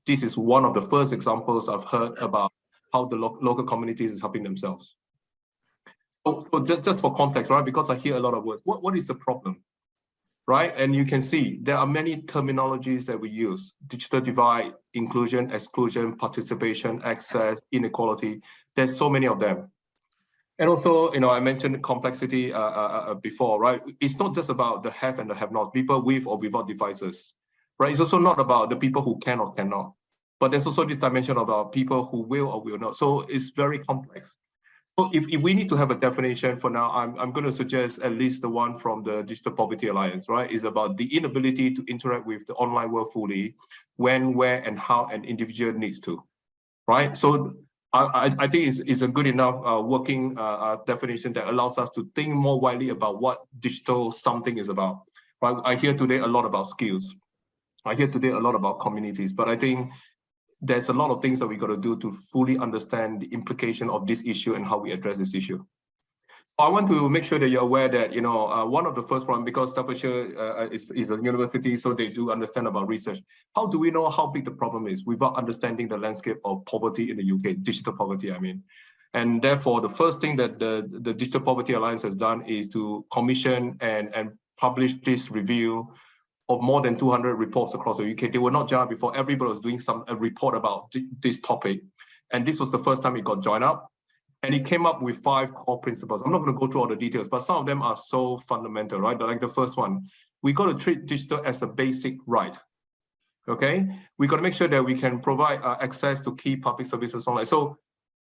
this is one of the first examples I've heard about how the local communities is helping themselves. So just for context, right? Because I hear a lot of words. What is the problem, right? And you can see there are many terminologies that we use: digital divide, inclusion, exclusion, participation, access, inequality. There's so many of them. And also, I mentioned complexity before, right? It's not just about the have and the have-not, people with or without devices, right? It's also not about the people who can or cannot, but there's also this dimension about people who will or will not. So it's very complex. So if we need to have a definition for now, I'm going to suggest at least the one from the Digital Poverty Alliance, right? Is about the inability to interact with the online world fully when, where, and how an individual needs to, right? So I think it's a good enough working definition that allows us to think more widely about what digital something is about. Right? I hear today a lot about skills. I hear today a lot about communities, but I think there's a lot of things that we got to do to fully understand the implication of this issue and how we address this issue. I want to make sure that you're aware that, one of the first problems, because Staffordshire is a university, so they do understand about research. How do we know how big the problem is without understanding the landscape of poverty in the UK, digital poverty, I mean. And therefore, the first thing that the Digital Poverty Alliance has done is to commission and publish this review of more than 200 reports across the UK. They were not joined up before. Everybody was doing a report about this topic. And this was the first time it got joined up. And it came up with 5 core principles. I'm not going to go through all the details, but some of them are so fundamental, right? Like the first one, we got to treat digital as a basic right, okay? We got to make sure that we can provide access to key public services online. So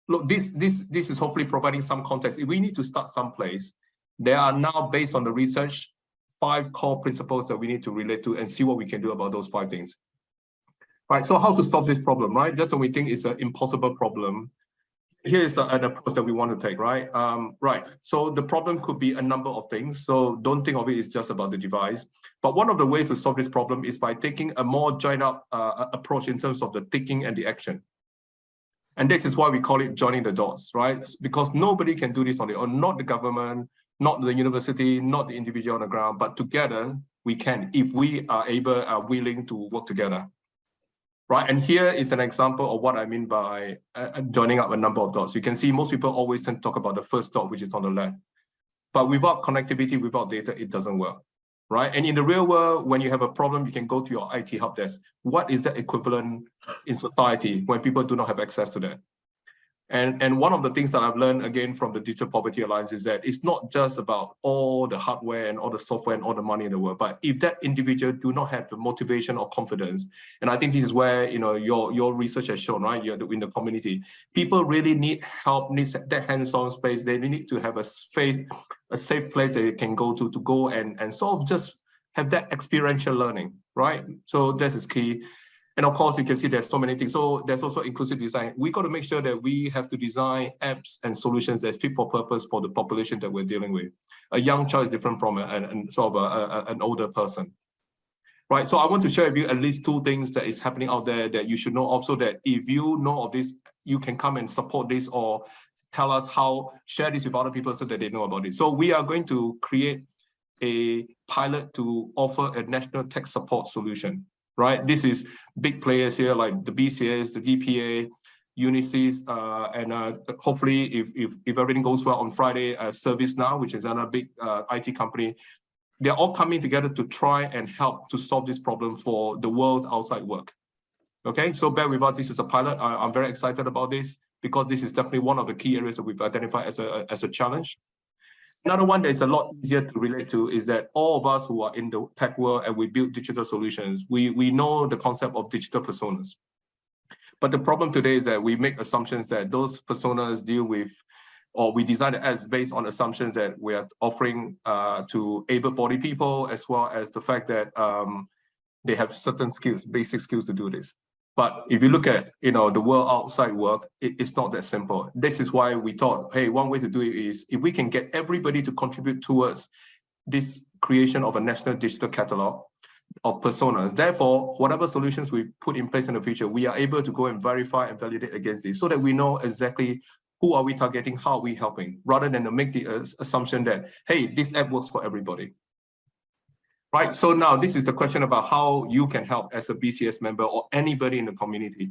look, this is hopefully providing some context. If we need to start someplace, there are now, based on the research, 5 core principles that we need to relate to and see what we can do about those 5 things. Right, so how to solve this problem, right? That's what we think is an impossible problem. Here is an approach that we want to take, right? Right, so the problem could be a number of things. So don't think of it as just about the device. But one of the ways to solve this problem is by taking a more joined up approach in terms of the thinking and the action. And this is why we call it joining the dots, right? Because nobody can do this on their own, not the government, not the university, not the individual on the ground, but together we can, if we are willing to work together. Right, and here is an example of what I mean by joining up a number of dots. You can see most people always tend to talk about the first dot, which is on the left. But without connectivity, without data, it doesn't work, right? And in the real world, when you have a problem, you can go to your IT help desk. What is the equivalent in society when people do not have access to that? And one of the things that I've learned again from the Digital Poverty Alliance is that it's not just about all the hardware and all the software and all the money in the world, but if that individual do not have the motivation or confidence, and I think this is where your research has shown, right? You're in the community, people really need help, need that hands-on space. They need to have a safe place that they can go to go and sort of just have that experiential learning, right? So this is key. And of course, you can see there's so many things. So there's also inclusive design. We got to make sure that we have to design apps and solutions that fit for purpose for the population that we're dealing with. A young child is different from an older person, right? So I want to share with you at least 2 things that is happening out there that you should know of, so that if you know of this, you can come and support this or tell us how, share this with other people so that they know about it. So we are going to create a pilot to offer a national tech support solution. Right, this is big players here like the BCS, the DPA, Unisys, and hopefully, if everything goes well on Friday, ServiceNow, which is another big IT company, they're all coming together to try and help to solve this problem for the world outside work. Okay, so bear with us. This is a pilot. I'm very excited about this because this is definitely one of the key areas that we've identified as a challenge. Another one that is a lot easier to relate to is that all of us who are in the tech world and we build digital solutions, we know the concept of digital personas. But the problem today is that we make assumptions that those personas deal with, or we design the apps based on assumptions that we are offering to able-bodied people, as well as the fact that they have certain skills, basic skills to do this. But if you look at the world outside work, it's not that simple. This is why we thought, hey, one way to do it is if we can get everybody to contribute towards this creation of a national digital catalog of personas. Therefore, whatever solutions we put in place in the future, we are able to go and verify and validate against this so that we know exactly who are we targeting, how are we helping, rather than to make the assumption that, hey, this app works for everybody. Right, so now this is the question about how you can help as a BCS member or anybody in the community,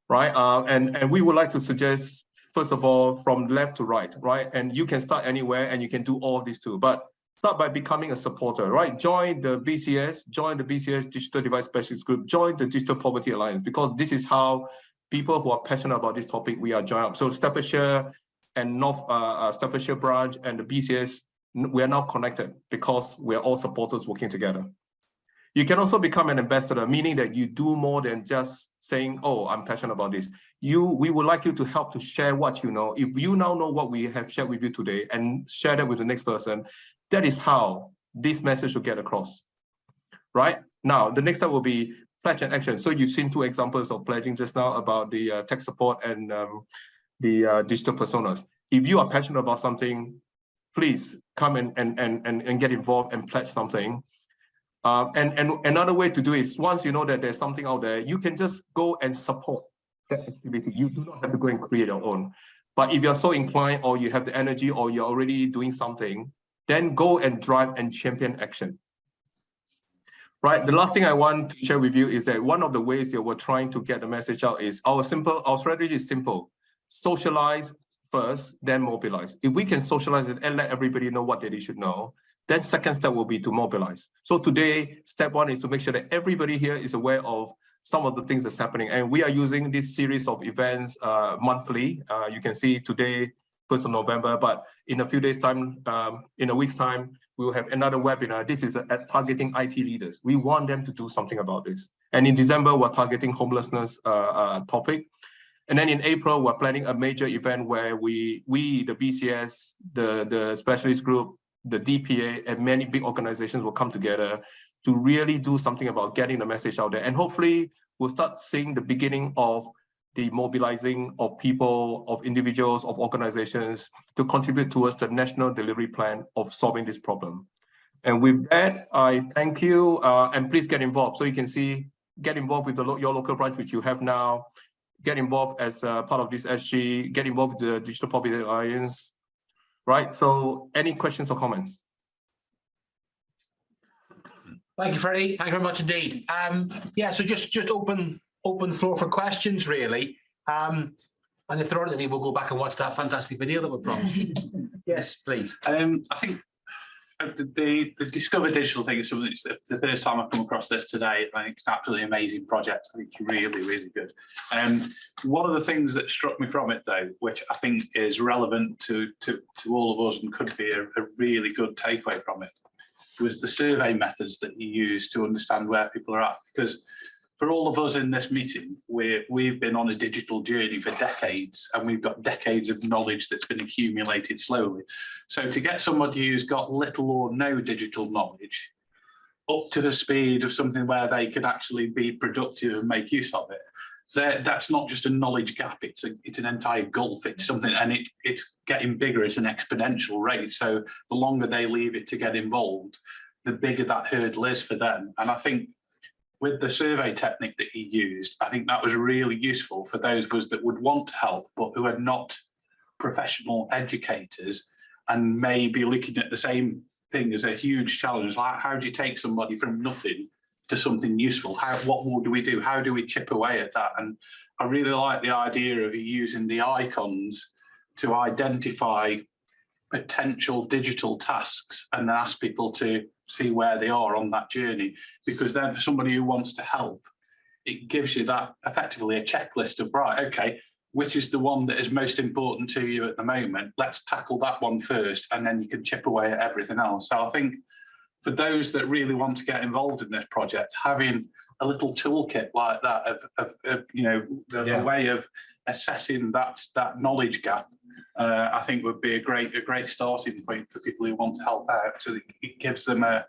right? And we would like to suggest, first of all, from left to right, right? And you can start anywhere and you can do all of this too, but start by becoming a supporter, right? Join the BCS Digital Device Specialist Group, join the Digital Poverty Alliance, because this is how people who are passionate about this topic, we are joined up. So Staffordshire and North Staffordshire branch and the BCS, we are now connected because we are all supporters working together. You can also become an ambassador, meaning that you do more than just saying, oh, I'm passionate about this. We would like you to help to share what you know. If you now know what we have shared with you today and share that with the next person, that is how this message will get across, right? Now, the next step will be pledge and action. So you've seen 2 examples of pledging just now about the tech support and the digital personas. If you are passionate about something, please come and get involved and pledge something. And another way to do it is, once you know that there's something out there, you can just go and support that activity. You do not have to go and create your own. But if you're so inclined, or you have the energy, or you're already doing something, then go and drive and champion action. Right, the last thing I want to share with you is that one of the ways that we're trying to get the message out is our strategy is simple: socialize first, then mobilize. If we can socialize it and let everybody know what they should know, then second step will be to mobilize. So today, step 1 is to make sure that everybody here is aware of some of the things that's happening. And we are using this series of events monthly. You can see today, 1st of November, but in a few days' time, in a week's time, we will have another webinar. This is at targeting IT leaders. We want them to do something about this. And in December, we're targeting homelessness topic. And then in April, we're planning a major event where we the BCS, the specialist group, the DPA, and many big organizations will come together to really do something about getting the message out there. And hopefully, we'll start seeing the beginning of the mobilizing of people, of individuals, of organizations to contribute towards the national delivery plan of solving this problem. And with that, I thank you, and please get involved. So you can see, get involved with your local branch, which you have now. Get involved as part of this SG, get involved with the Digital Poverty Alliance, right? So any questions or comments? Thank you, Freddie. Thank you very much indeed. Yeah, so just open floor for questions, really. And if there aren't any, we'll go back and watch that fantastic video that we promised. Yes, please. I think the Discover Digital thing is something that's the first time I've come across this today. I think it's an absolutely amazing project. I think it's really, really good. One of the things that struck me from it, though, which I think is relevant to all of us and could be a really good takeaway from it, was the survey methods that you use to understand where people are at. Because for all of us in this meeting, we've been on a digital journey for decades, and we've got decades of knowledge that's been accumulated slowly. So to get somebody who's got little or no digital knowledge up to the speed of something where they can actually be productive and make use of it, that's not just a knowledge gap, it's an entire gulf. It's something, and it's getting bigger at an exponential rate. So the longer they leave it to get involved, the bigger that hurdle is for them. And I think with the survey technique that he used, I think that was really useful for those of us that would want to help, but who are not professional educators and may be looking at the same thing as a huge challenge. Like, how do you take somebody from nothing to something useful? What would we do? How do we chip away at that? And I really like the idea of using the icons to identify potential digital tasks and then ask people to see where they are on that journey. Because then for somebody who wants to help, it gives you that effectively a checklist of, right, okay, which is the one that is most important to you at the moment? Let's tackle that one first, and then you can chip away at everything else. So I think for those that really want to get involved in this project, having a little toolkit like that of you know, the way of assessing that knowledge gap, I think would be a great starting point for people who want to help out. So it gives them a,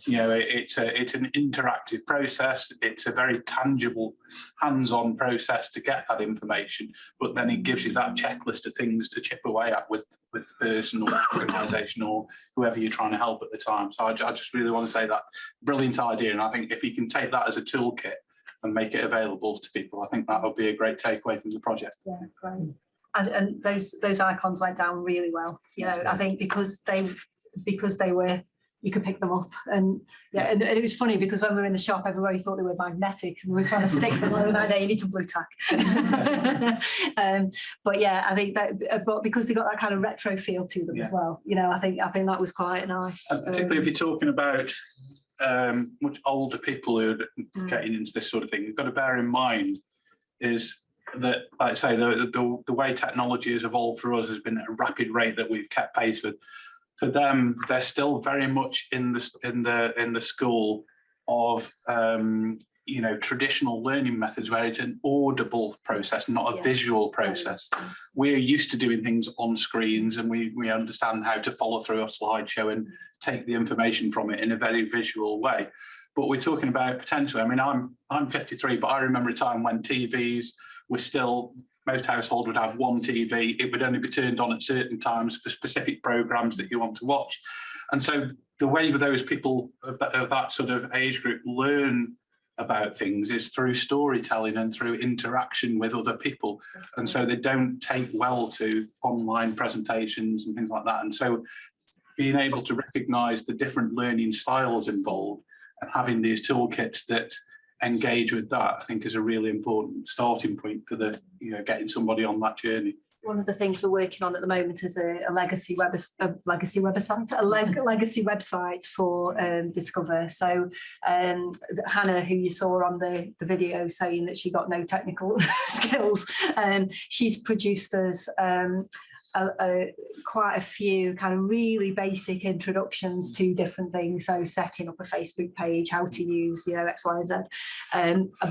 you know, it's an interactive process. It's a very tangible, hands-on process to get that information. But then it gives you that checklist of things to chip away at with the person or organisation or whoever you're trying to help at the time. So I just really want to say that brilliant idea. And I think if you can take that as a toolkit and make it available to people, I think that would be a great takeaway from the project. Yeah, great. And those icons went down really well. You know, I think because they were, you could pick them up, and and it was funny because when we were in the shop, everybody thought they were magnetic, and we were trying to stick them. And I know you need some blue tack. But yeah, I think that, but because they got that kind of retro feel to them as well. You know, I think that was quite nice. And particularly if you're talking about much older people who are getting into this sort of thing, you've got to bear in mind is that, like I say, the way technology has evolved for us has been at a rapid rate that we've kept pace with. For them, they're still very much in the school of you know, traditional learning methods where it's an audible process, not a visual process. We're used to doing things on screens, and we understand how to follow through a slideshow and take the information from it in a very visual way. But we're talking about potentially, I mean, I'm 53, but I remember a time when TVs were still, most households would have one TV. It would only be turned on at certain times for specific programs that you want to watch. And so the way those people of that sort of age group learn about things is through storytelling and through interaction with other people. And so they don't take well to online presentations and things like that. And so being able to recognise the different learning styles involved and having these toolkits that engage with that, I think is a really important starting point for the, you know, getting somebody on that journey. One of the things we're working on at the moment is a legacy website for Discover. So Hannah, who you saw on the video saying that she got no technical skills, she's produced us quite a few kind of really basic introductions to different things. So setting up a Facebook page, how to use, you know, X, Y, Z.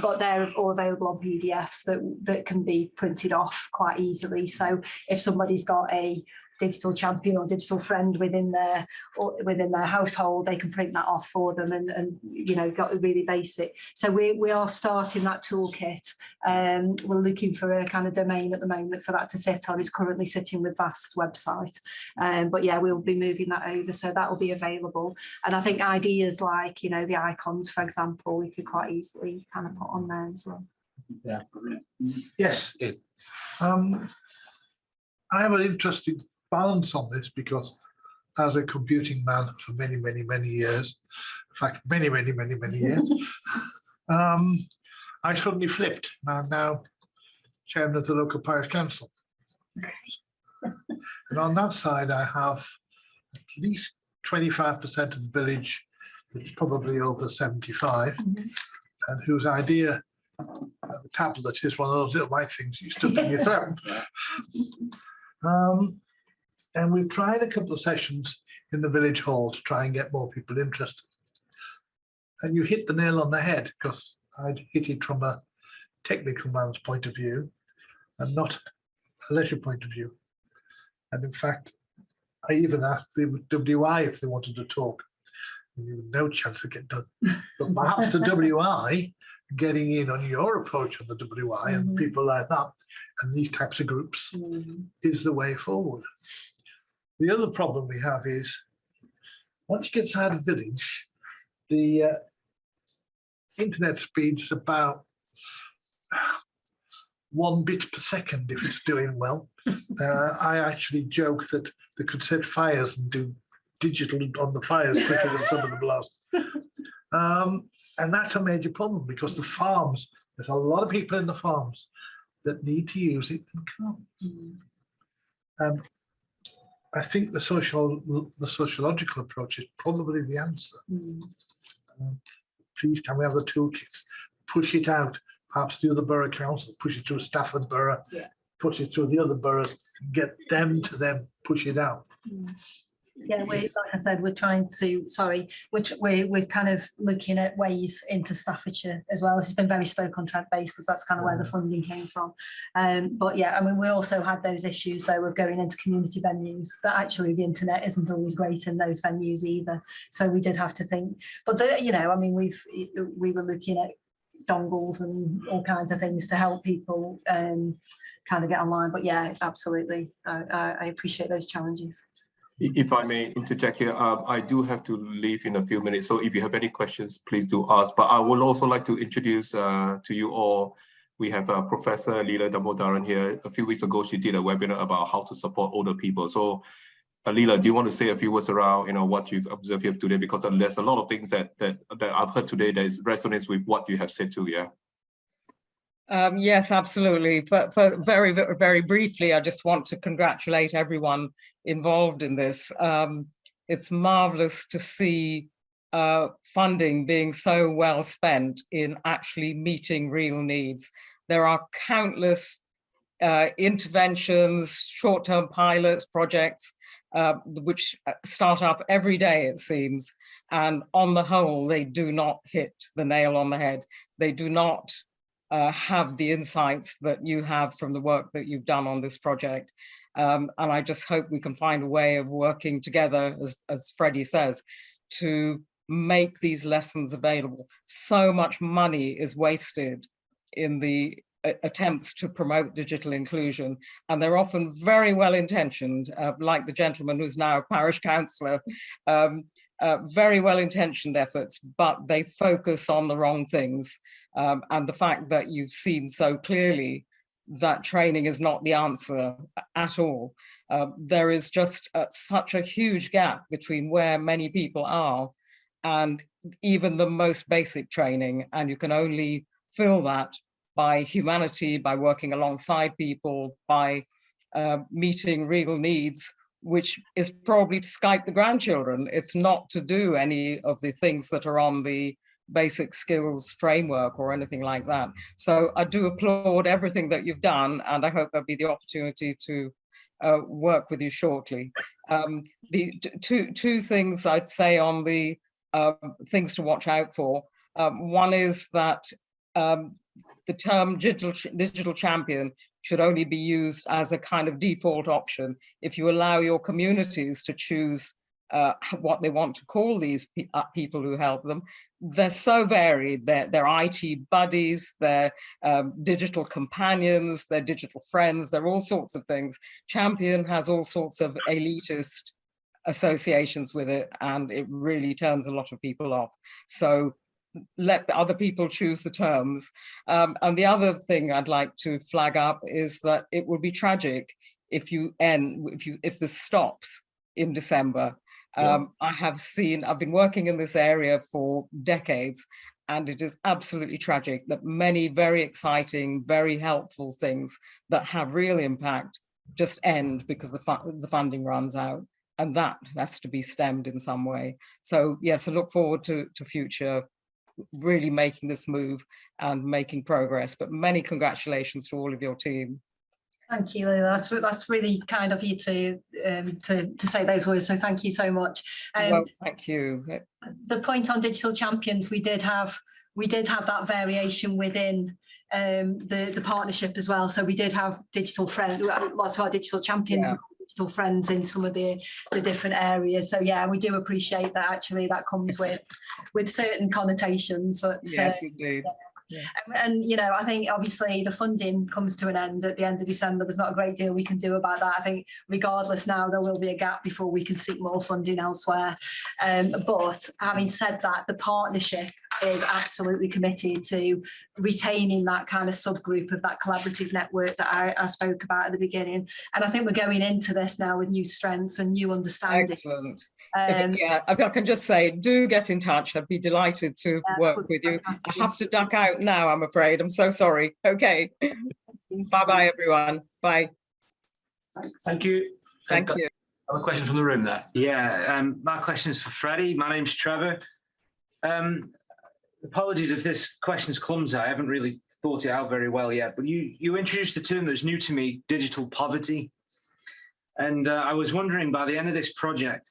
But they're all available on PDFs that can be printed off quite easily. So if somebody's got a digital champion or digital friend within their household, they can print that off for them and you know, got really basic. So we are starting that toolkit. We're looking for a kind of domain at the moment for that to sit on. It's currently sitting with Vast's website, but yeah, we'll be moving that over, so that will be available. And I think ideas like, you know, the icons, for example, we could quite easily kind of put on there as well. Yeah. Yes. I have an interesting balance on this because as a computing man for many years, in fact, many years, I suddenly flipped. I'm now chairman of the local parish council. And on that side, I have at least 25% of the village, which is probably over 75, and whose idea of a tablet is one of those little white things you stuck in your throat. And we've tried a couple of sessions in the village hall to try and get more people interested. And you hit the nail on the head, because I'd hit it from a technical man's point of view and not a leisure point of view. And in fact, I even asked the WI if they wanted to talk. And there was no chance of getting done. But perhaps the WI getting in on your approach on the WI and people like that and these types of groups is the way forward. The other problem we have is once you get inside the village, the internet speed's about 1 bit per second if it's doing well. I actually joke that they could set fires and do digital on the fires quicker than some of the blasts. And that's a major problem because the farms, there's a lot of people in the farms that need to use it and can't. I think the sociological approach is probably the answer. Please can we have the toolkits? Push it out. Perhaps the other borough council, push it through Stafford Borough, push it through the other boroughs, get them to then push it out. Yeah, like I said, we're trying to, we're kind of looking at ways into Staffordshire as well. This has been very Stoke-on-Trent based because that's kind of where the funding came from. But yeah, I mean, we also had those issues though of going into community venues, but actually the internet isn't always great in those venues either. So we did have to think, but you know, I mean, we were looking at dongles and all kinds of things to help people kind of get online. But yeah, absolutely, I appreciate those challenges. If I may interject here, I do have to leave in a few minutes. So if you have any questions, please do ask. But I would also like to introduce to you all, we have Professor Leela Damodaran here. A few weeks ago, she did a webinar about how to support older people. So Leela, do you want to say a few words around what you've observed here today? Because there's a lot of things that I've heard today that resonates with what you have said too, yeah? Yes, absolutely. But very, very briefly, I just want to congratulate everyone involved in this. It's marvelous to see funding being so well spent in actually meeting real needs. There are countless interventions, short-term pilots, projects, which start up every day, it seems. And on the whole, they do not hit the nail on the head. They do not have the insights that you have from the work that you've done on this project. And I just hope we can find a way of working together, as Freddie says, to make these lessons available. So much money is wasted in the attempts to promote digital inclusion, and they're often very well intentioned, like the gentleman who's now a parish councillor, very well intentioned efforts, but they focus on the wrong things. And the fact that you've seen so clearly that training is not the answer at all. There is just such a huge gap between where many people are and even the most basic training, and you can only fill that by humanity, by working alongside people, by meeting real needs, which is probably to Skype the grandchildren. It's not to do any of the things that are on the basic skills framework or anything like that. So I do applaud everything that you've done, and I hope there'll be the opportunity to work with you shortly. The two things I'd say on the things to watch out for. One is that the term digital champion should only be used as a kind of default option. If you allow your communities to choose what they want to call these people who help them, they're so varied. They're IT buddies, they're digital companions, they're digital friends, they're all sorts of things. Champion has all sorts of elitist associations with it, and it really turns a lot of people off. So let other people choose the terms. And the other thing I'd like to flag up is that it would be tragic if this stops in December. I've been working in this area for decades, and it is absolutely tragic that many very exciting, very helpful things that have real impact just end because the funding runs out, and that has to be stemmed in some way. So yes, I look forward to future really making this move and making progress, but many congratulations to all of your team. Thank you, Leila. That's really kind of you to say those words. So thank you so much. Well, thank you. The point on digital champions, we did have that variation within the partnership as well. So we did have digital friends, lots of our digital champions, Yeah. digital friends in some of the different areas. So yeah, we do appreciate that. Actually, that comes with certain connotations. But yes, indeed. Yeah. And you know, I think obviously the funding comes to an end at the end of December. There's not a great deal we can do about that. I think regardless now there will be a gap before we can seek more funding elsewhere. But having said that, the partnership is absolutely committed to retaining that kind of subgroup of that collaborative network that I spoke about at the beginning. And I think we're going into this now with new strengths and new understanding. Excellent. Yeah, I can just say, do get in touch. I'd be delighted to work with you. I have to duck out now, I'm afraid. I'm so sorry. Okay. Bye-bye, everyone. Bye. Thank you. Thank you. Other questions from the room there? Yeah, my question is for Freddie. My name's Trevor. Apologies if this question's clumsy. I haven't really thought it out very well yet, but you introduced a term that's new to me, digital poverty. And I was wondering, by the end of this project,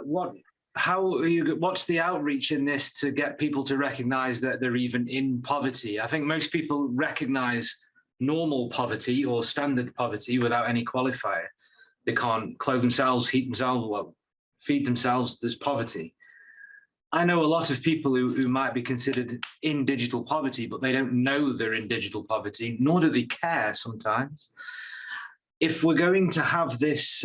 what's the outreach in this to get people to recognize that they're even in poverty? I think most people recognize normal poverty or standard poverty without any qualifier. They can't clothe themselves, heat themselves, well, feed themselves. There's poverty. I know a lot of people who might be considered in digital poverty, but they don't know they're in digital poverty, nor do they care sometimes. If we're going to have this,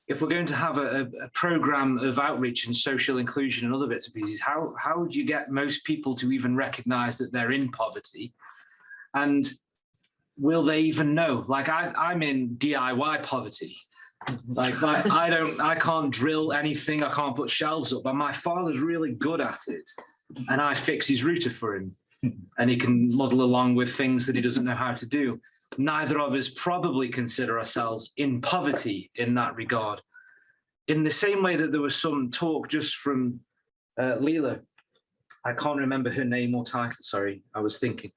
if we're going to have a program of outreach and social inclusion and other bits and pieces, how would you get most people to even recognize that they're in poverty? And will they even know? Like I'm in DIY poverty. Like I can't drill anything, I can't put shelves up, but my father's really good at it. And I fix his router for him. And he can muddle along with things that he doesn't know how to do. Neither of us probably consider ourselves in poverty in that regard. In the same way that there was some talk just from Leila, I can't remember her name or title, sorry, I was thinking.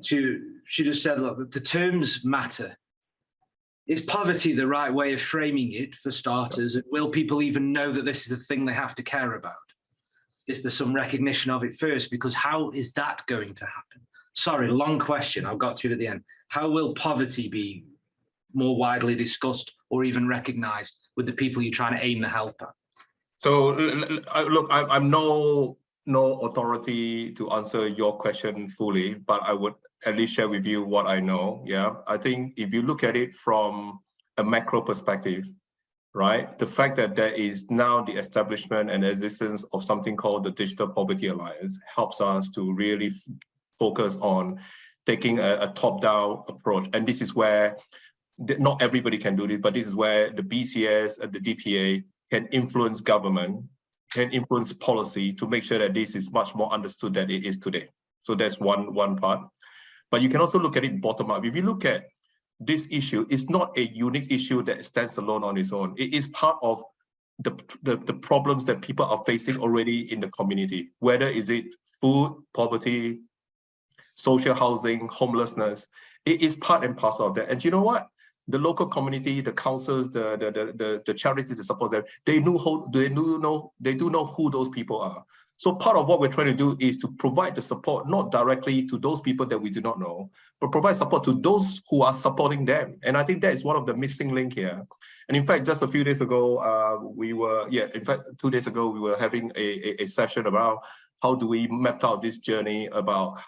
She just said, look, the terms matter. Is poverty the right way of framing it for starters? And will people even know that this is the thing they have to care about? Is there some recognition of it first? Because how is that going to happen? Sorry, long question. I've got to it at the end. How will poverty be more widely discussed or even recognized with the people you're trying to aim the help at? So look, I'm no authority to answer your question fully, but I would at least share with you what I know. Yeah, I think if you look at it from a macro perspective, right, the fact that there is now the establishment and existence of something called the Digital Poverty Alliance helps us to really focus on taking a top-down approach. And this is where not everybody can do this, but this is where the BCS and the DPA can influence government, can influence policy to make sure that this is much more understood than it is today. So that's one part. But you can also look at it bottom up. If you look at this issue, it's not a unique issue that stands alone on its own. It is part of the problems that people are facing already in the community, whether is it food, poverty, social housing, homelessness. It is part and parcel of that. And you know what? The local community, the councils, the charities that support them, they do know who those people are. So part of what we're trying to do is to provide the support, not directly to those people that we do not know, but provide support to those who are supporting them. And I think that is one of the missing link here. And in fact, just a few days ago, 2 days ago, we were having a session about how do we map out this journey about,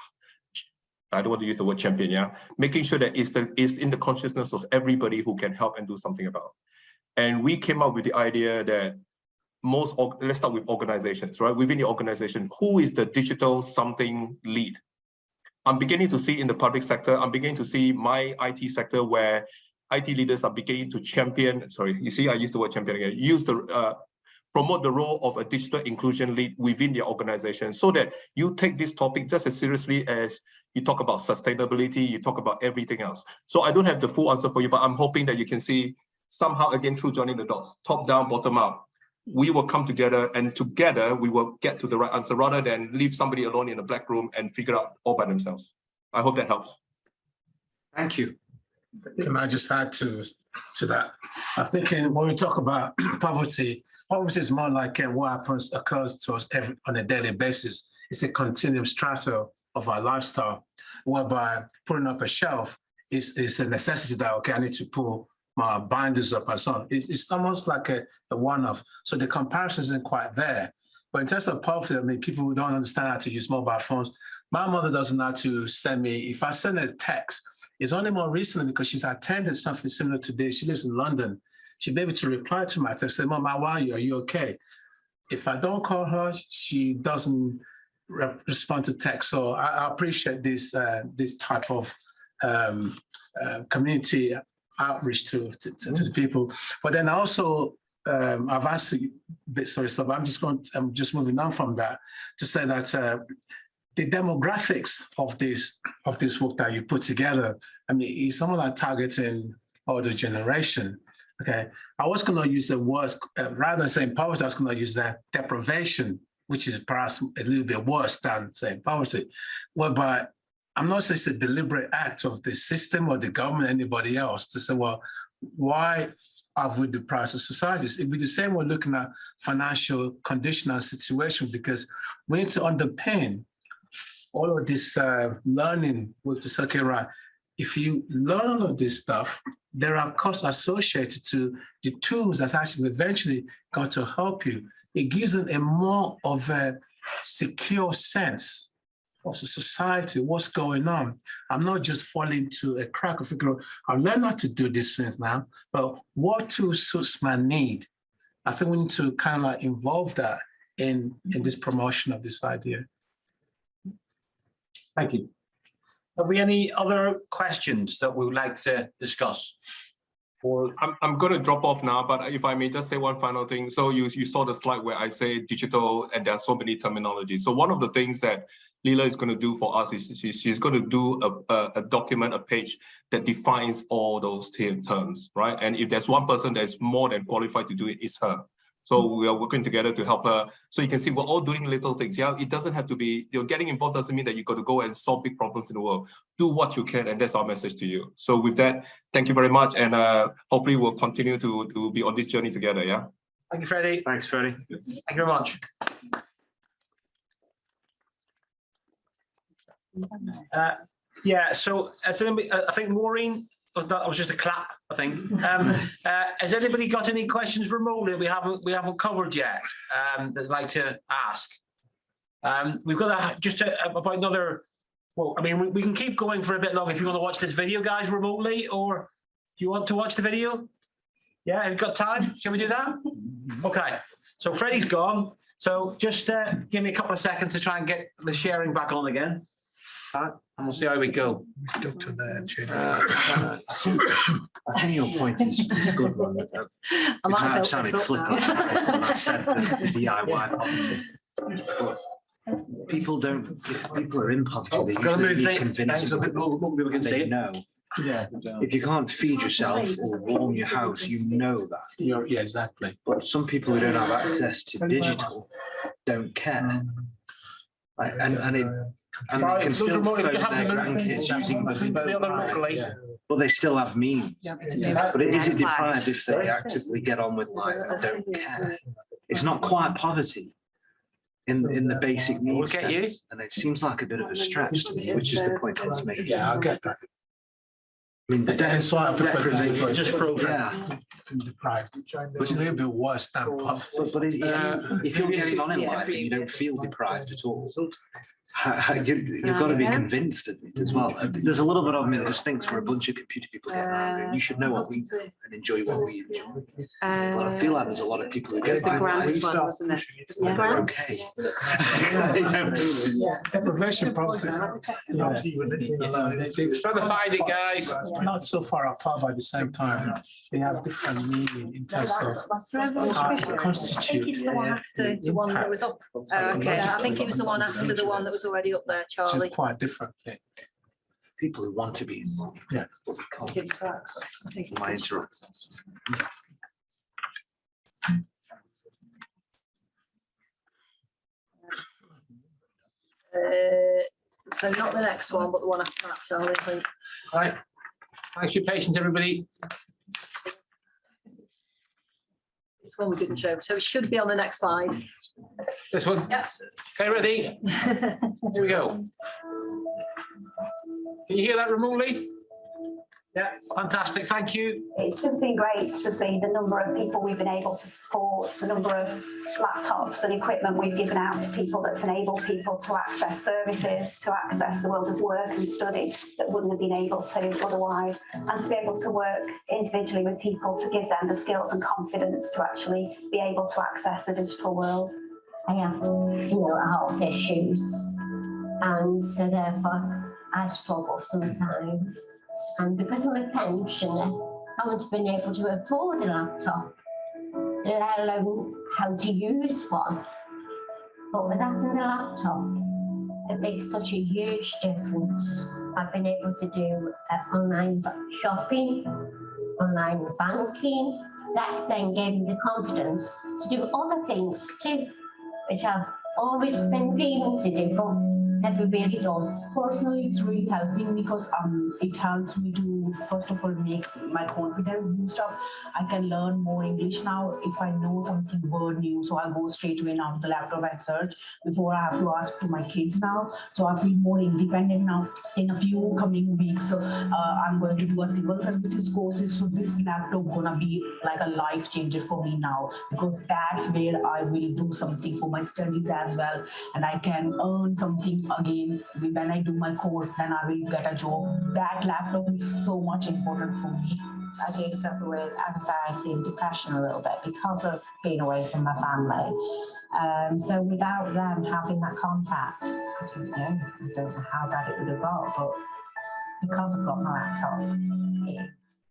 I don't want to use the word champion, yeah, making sure that it's in the consciousness of everybody who can help and do something about. And we came up with the idea that let's start with organizations, right? Within the organization, who is the digital something lead? I'm beginning to see in the public sector, I'm beginning to see my IT sector where IT leaders are beginning to champion, sorry, you see, I used the word champion again, promote the role of a digital inclusion lead within the organization so that you take this topic just as seriously as you talk about sustainability, you talk about everything else. So I don't have the full answer for you, but I'm hoping that you can see somehow, again, through joining the dots, top down, bottom up, we will come together and together we will get to the right answer rather than leave somebody alone in a black room and figure out all by themselves. I hope that helps. Thank you. Can I just add to that? I think when we talk about poverty is more like what occurs to us on a daily basis. It's a continuum strata of our lifestyle, whereby putting up a shelf is a necessity that, okay, I need to pull my binders up and so on. It's almost like a one-off. So the comparison isn't quite there. But in terms of poverty, I mean, people who don't understand how to use mobile phones, my mother doesn't know how to send me, if I send a text, it's only more recently because she's attended something similar to this. She lives in London. She'll be able to reply to my text, say, Mom, how are you? Are you okay? If I don't call her, she doesn't respond to text. So I appreciate this type of community outreach to the people. But then also, I've answered a bit, sorry, so I'm just moving on from that to say that the demographics of this work that you put together, I mean, is some of that targeting older generation. Okay, I was going to use the words rather than saying poverty, I was going to use that deprivation, which is perhaps a little bit worse than saying poverty. Whereby I'm not saying it's a deliberate act of the system or the government, anybody else, to say, well, why have we deprived of societies? It'd be the same way looking at financial condition and situation, because we need to underpin all of this learning with the circuit, right? If you learn all of this stuff, there are costs associated to the tools that's actually eventually going to help you. It gives them a more of a secure sense of the society, what's going on. I'm not just falling to a crack of figuring out, I learn not to do these things now, but what tools suits my need? I think we need to kind of like involve that in this promotion of this idea. Thank you. Have we any other questions that we would like to discuss? Or I'm going to drop off now, but if I may just say one final thing. So you saw the slide where I say digital and there are so many terminologies. So one of the things that Leela is going to do for us is she's going to do a document, a page that defines all those terms, right? And if there's one person that's more than qualified to do it, it's her. So we are working together to help her. So you can see we're all doing little things. Yeah, it doesn't have to be, getting involved doesn't mean that you got to go and solve big problems in the world. Do what you can, and that's our message to you. So with that, thank you very much, and hopefully we'll continue to be on this journey together. Yeah. Thank you, Freddie. Thanks, Freddie. Thank you very much. Yeah. So I think Maureen. Oh, that was just a clap, I think. Has anybody got any questions remotely we haven't covered yet that they'd like to ask? We've got about another. Well, I mean, we can keep going for a bit longer if you want to watch this video, guys, remotely, or do you want to watch the video? Yeah, have you got time? Shall we do that? Okay. So Freddie's gone. So just give me a couple of seconds to try and get the sharing back on again. All right, and we'll see how we go. Stuck to there, I think your point is a good one. I might have sounded built this up flippant now. when I said the DIY poverty. But people are in poverty. They're usually convinced so people can see they it. know. Yeah. If you can't feed yourself or warm your house, you know that. Yeah, exactly. But some people who don't have access to digital don't care. And they can still phone their grandkids using but they still have means. But it isn't deprived if they actively get on with life and don't care. It's not quite poverty in the basic needs sense, and it seems like a bit of a stretch to me, which is the point I was making. Yeah, I get that. I mean, the deprivation just frozen. Yeah. Deprived, which is a little bit worse than poverty. But if you're getting on in life and you don't feel deprived at all, you've got to be convinced of it as well. There's a little bit of me that just thinks we're a bunch of computer people getting around here. You should know what we do, and and enjoy what we enjoy. Uh, But I feel like there's a lot of people who It get was the grants We one, start wasn't it? pushing it. Yeah. They're okay. Deprivation project. Not even anything like that. It's Trying to find it, guys. Not so far apart, but at the same time, they have different meaning in terms of how it I think constitutes it's the one after the one that was up. Okay. Yeah, I think it was the one after the one that was already up there, which Charlie. is quite a different thing. People who want to be involved. Yeah. But we can't. Digital access. I think it's My digital interrupt. access. So not the next one, but the one after that, Charlie, I think. Right. Thanks for your patience, everybody. This one we didn't show, so it should be on the next slide. This one. Yep. Okay, ready? Here we go. Can you hear that remotely? Yeah, fantastic. Thank you. It's just been great to see the number of people we've been able to support, the number of laptops and equipment we've given out to people that's enabled people to access services, to access the world of work and study that wouldn't have been able to otherwise, and to be able to work individually with people to give them the skills and confidence to actually be able to access the digital world. I have, health issues, and so therefore I struggle sometimes. And because I'm a pensioner, I haven't been able to afford a laptop, let alone how to use one. But with having a laptop, it makes such a huge difference. I've been able to do online shopping, online banking. That then gave me the confidence to do other things too, which I've always been dreaming to do, but never really done. Personally, it's really helping because it helps me to, first of all, make my confidence boost up. I can learn more English now if I know something word new. So I go straight away now to the laptop and search before I have to ask to my kids now. So I feel more independent now. In a few coming weeks, so I'm going to do a civil services courses. So this laptop gonna be like a life changer for me now, because that's where I will do something for my studies as well, and I can earn something again when I do my course. Then I will get a job. That laptop is so much important for me. I do suffer with anxiety and depression a little bit because of being away from my family. So without them having that contact, I don't know how bad it would have got, but because I've got my laptop, it's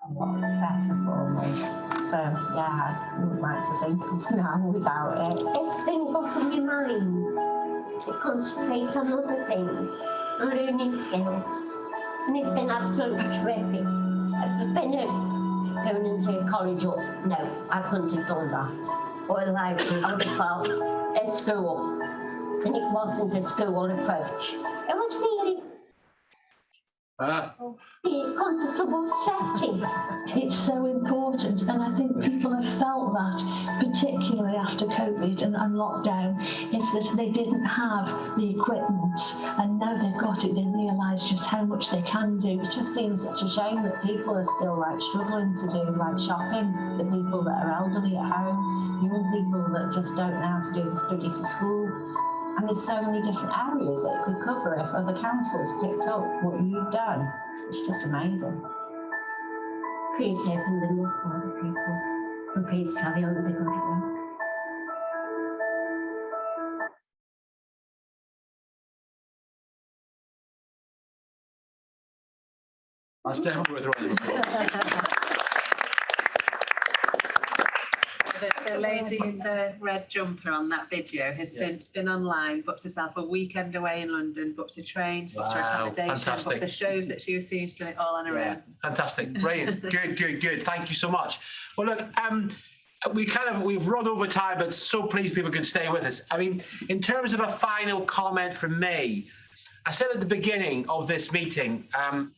a lot better for me. So yeah, I wouldn't like to think now without it. It's been good for my mind. It concentrates on other things, on learning skills, and it's been absolutely terrific. I've been going into college, no, I couldn't have done that. Or like I felt at school, and it wasn't a school approach. It was really a comfortable setting. It's so important, and I think people have felt that, particularly after COVID and lockdown, is that they didn't have the equipment, and now they've got it, they realise just how much they can do. It just seems such a shame that people are still struggling to do shopping, the people that are elderly at home, young people that just don't know how to do the study for school. And there's so many different areas that it could cover if other councils picked up what you've done. It's just amazing. Please open them up for other people, and please carry on with the good work. That's definitely worth a round of applause. The lady in the red jumper on that video has since been online, booked herself a weekend away in London, booked a train, booked her accommodation, fantastic. booked the shows that she was seeing, she's done it all on her own. Fantastic, brilliant, good. Thank you so much. Well, look, we've run over time, but so pleased people can stay with us. I mean, in terms of a final comment from me, I said at the beginning of this meeting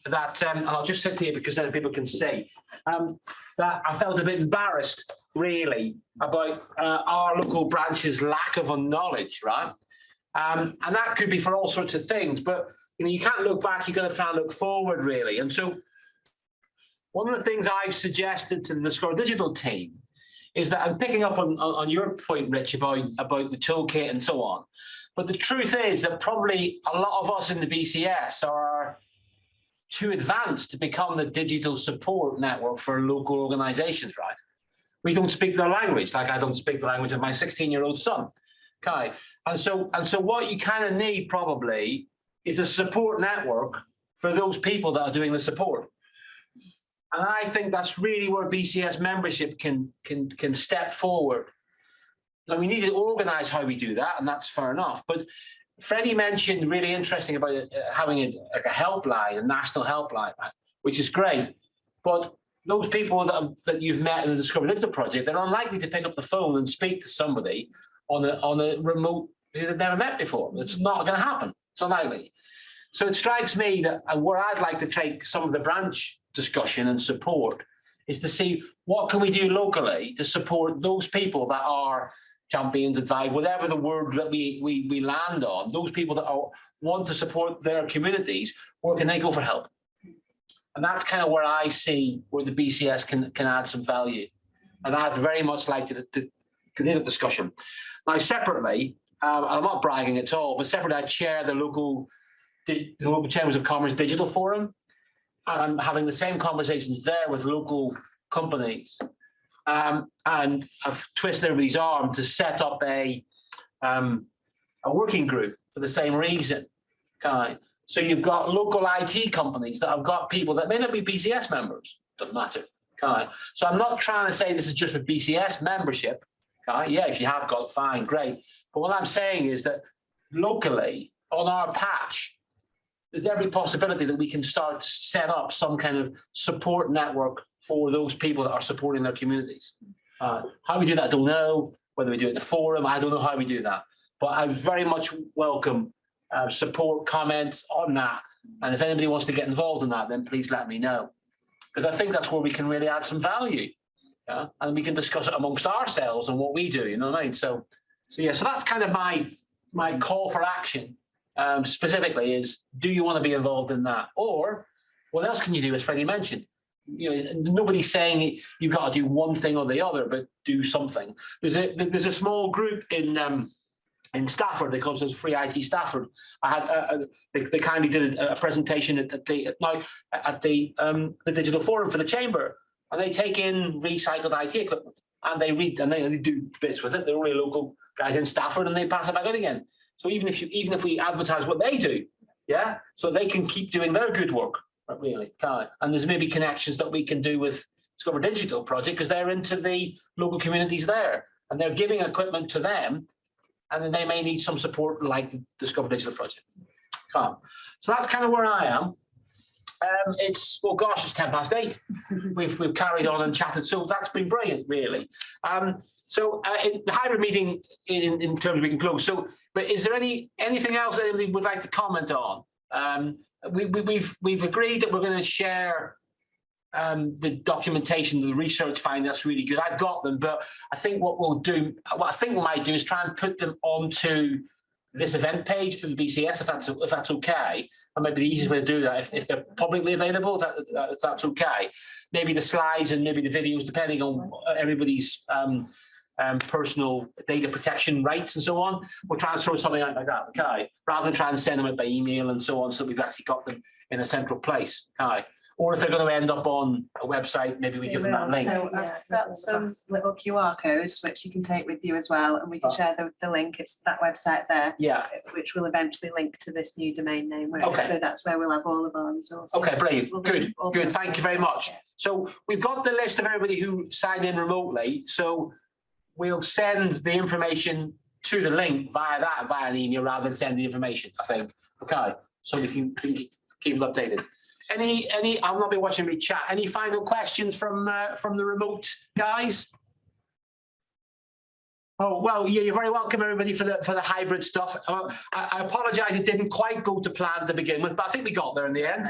that, and I'll just sit here because then people can see, that I felt a bit embarrassed, really, about our local branch's lack of knowledge, right? And that could be for all sorts of things, but you can't look back, you've got to try and look forward, really. And so one of the things I've suggested to the Score Digital team is that, I'm picking up on your point, Rich, about the toolkit and so on, but the truth is that probably a lot of us in the BCS are too advanced to become the digital support network for local organisations, right? We don't speak their language, like I don't speak the language of my 16-year-old son. Okay, and so what you kind of need probably is a support network for those people that are doing the support. And I think that's really where BCS membership can step forward. Now we need to organise how we do that, and that's fair enough. But Freddie mentioned really interesting about having like a helpline, a national helpline, right? Which is great. But those people that you've met in the Discover Digital project, they're unlikely to pick up the phone and speak to somebody on a remote who they've never met before. It's not going to happen. It's unlikely. So it strikes me that where I'd like to take some of the branch discussion and support is to see what can we do locally to support those people that are champions, advise, whatever the word that we land on, those people that want to support their communities, where can they go for help? And that's kind of where I see where the BCS can add some value. And I'd very much like to continue the discussion. Now, separately, I'm not bragging at all, but separately, I chair the local Chambers of Commerce Digital Forum. And I'm having the same conversations there with local companies. And I've twisted everybody's arm to set up a working group for the same reason. Okay. So you've got local IT companies that have got people that may not be BCS members, doesn't matter. Okay. So I'm not trying to say this is just for BCS membership. Okay. Yeah, if you have got, fine, great. But what I'm saying is that locally on our patch, there's every possibility that we can start to set up some kind of support network for those people that are supporting their communities. How we do that, I don't know. Whether we do it in the forum, I don't know how we do that. But I very much welcome support comments on that. And if anybody wants to get involved in that, then please let me know. Because I think that's where we can really add some value. Yeah? And we can discuss it amongst ourselves and what we do, you know what I mean? So yeah, so that's kind of my call for action. Specifically is, do you want to be involved in that? Or what else can you do, as Freddie mentioned? You know, nobody's saying you've got to do one thing or the other, but do something. There's a small group in Stafford. They call themselves Free IT Stafford. I had they kindly did a presentation at the digital forum for the chamber, and they take in recycled IT equipment and they do bits with it. They're only local guys in Stafford, and they pass it back out again. So even if we advertise what they do, yeah, so they can keep doing their good work, really. And there's maybe connections that we can do with Discover Digital project, because they're into the local communities there, and they're giving equipment to them, and then they may need some support like the Discover Digital project. So that's kind of where I am. It's, well, gosh, it's 8:10. We've carried on and chatted, so that's been brilliant, really. So in the hybrid meeting, in terms we can close. So, but is there anything else that anybody would like to comment on? We've agreed that we're going to share the documentation, the research finding. That's really good. I've got them, but I think what I think we might do is try and put them onto this event page to the BCS, if that's okay. That might be the easiest way to do that, if they're publicly available, if that's okay. Maybe the slides and maybe the videos, depending on everybody's personal data protection rights and so on. We'll try and sort something out like that, okay? Rather than try and send them out by email and so on, so we've actually got them in a central place, okay? Or if they're going to end up on a website, maybe we give them that link. So I've got some little QR codes which you can take with you as well, and we can share the link. It's that website there, yeah, which will eventually link to this new domain name. Okay. So that's where we'll have all of our resources. Okay, brilliant. Good. Thank you very much. So we've got the list of everybody who signed in remotely. So we'll send the information to the link via an email rather than send the information, I think. Okay, so we can keep it updated. I've not been watching me chat. Any final questions from the remote guys? Oh, well, yeah, you're very welcome, everybody, for the hybrid stuff. I apologise, it didn't quite go to plan to begin with, but I think we got there in the end.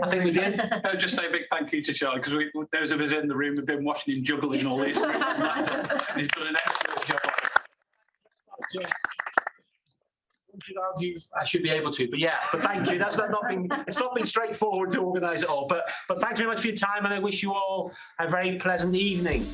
I think we did. I'll just say a big thank you to Charlie, because those of us in the room have been watching him juggling all this. He's done an excellent job. Yeah. I should be able to, but yeah, but thank you. It's not been straightforward to organise it all, but thanks very much for your time, and I wish you all a very pleasant evening.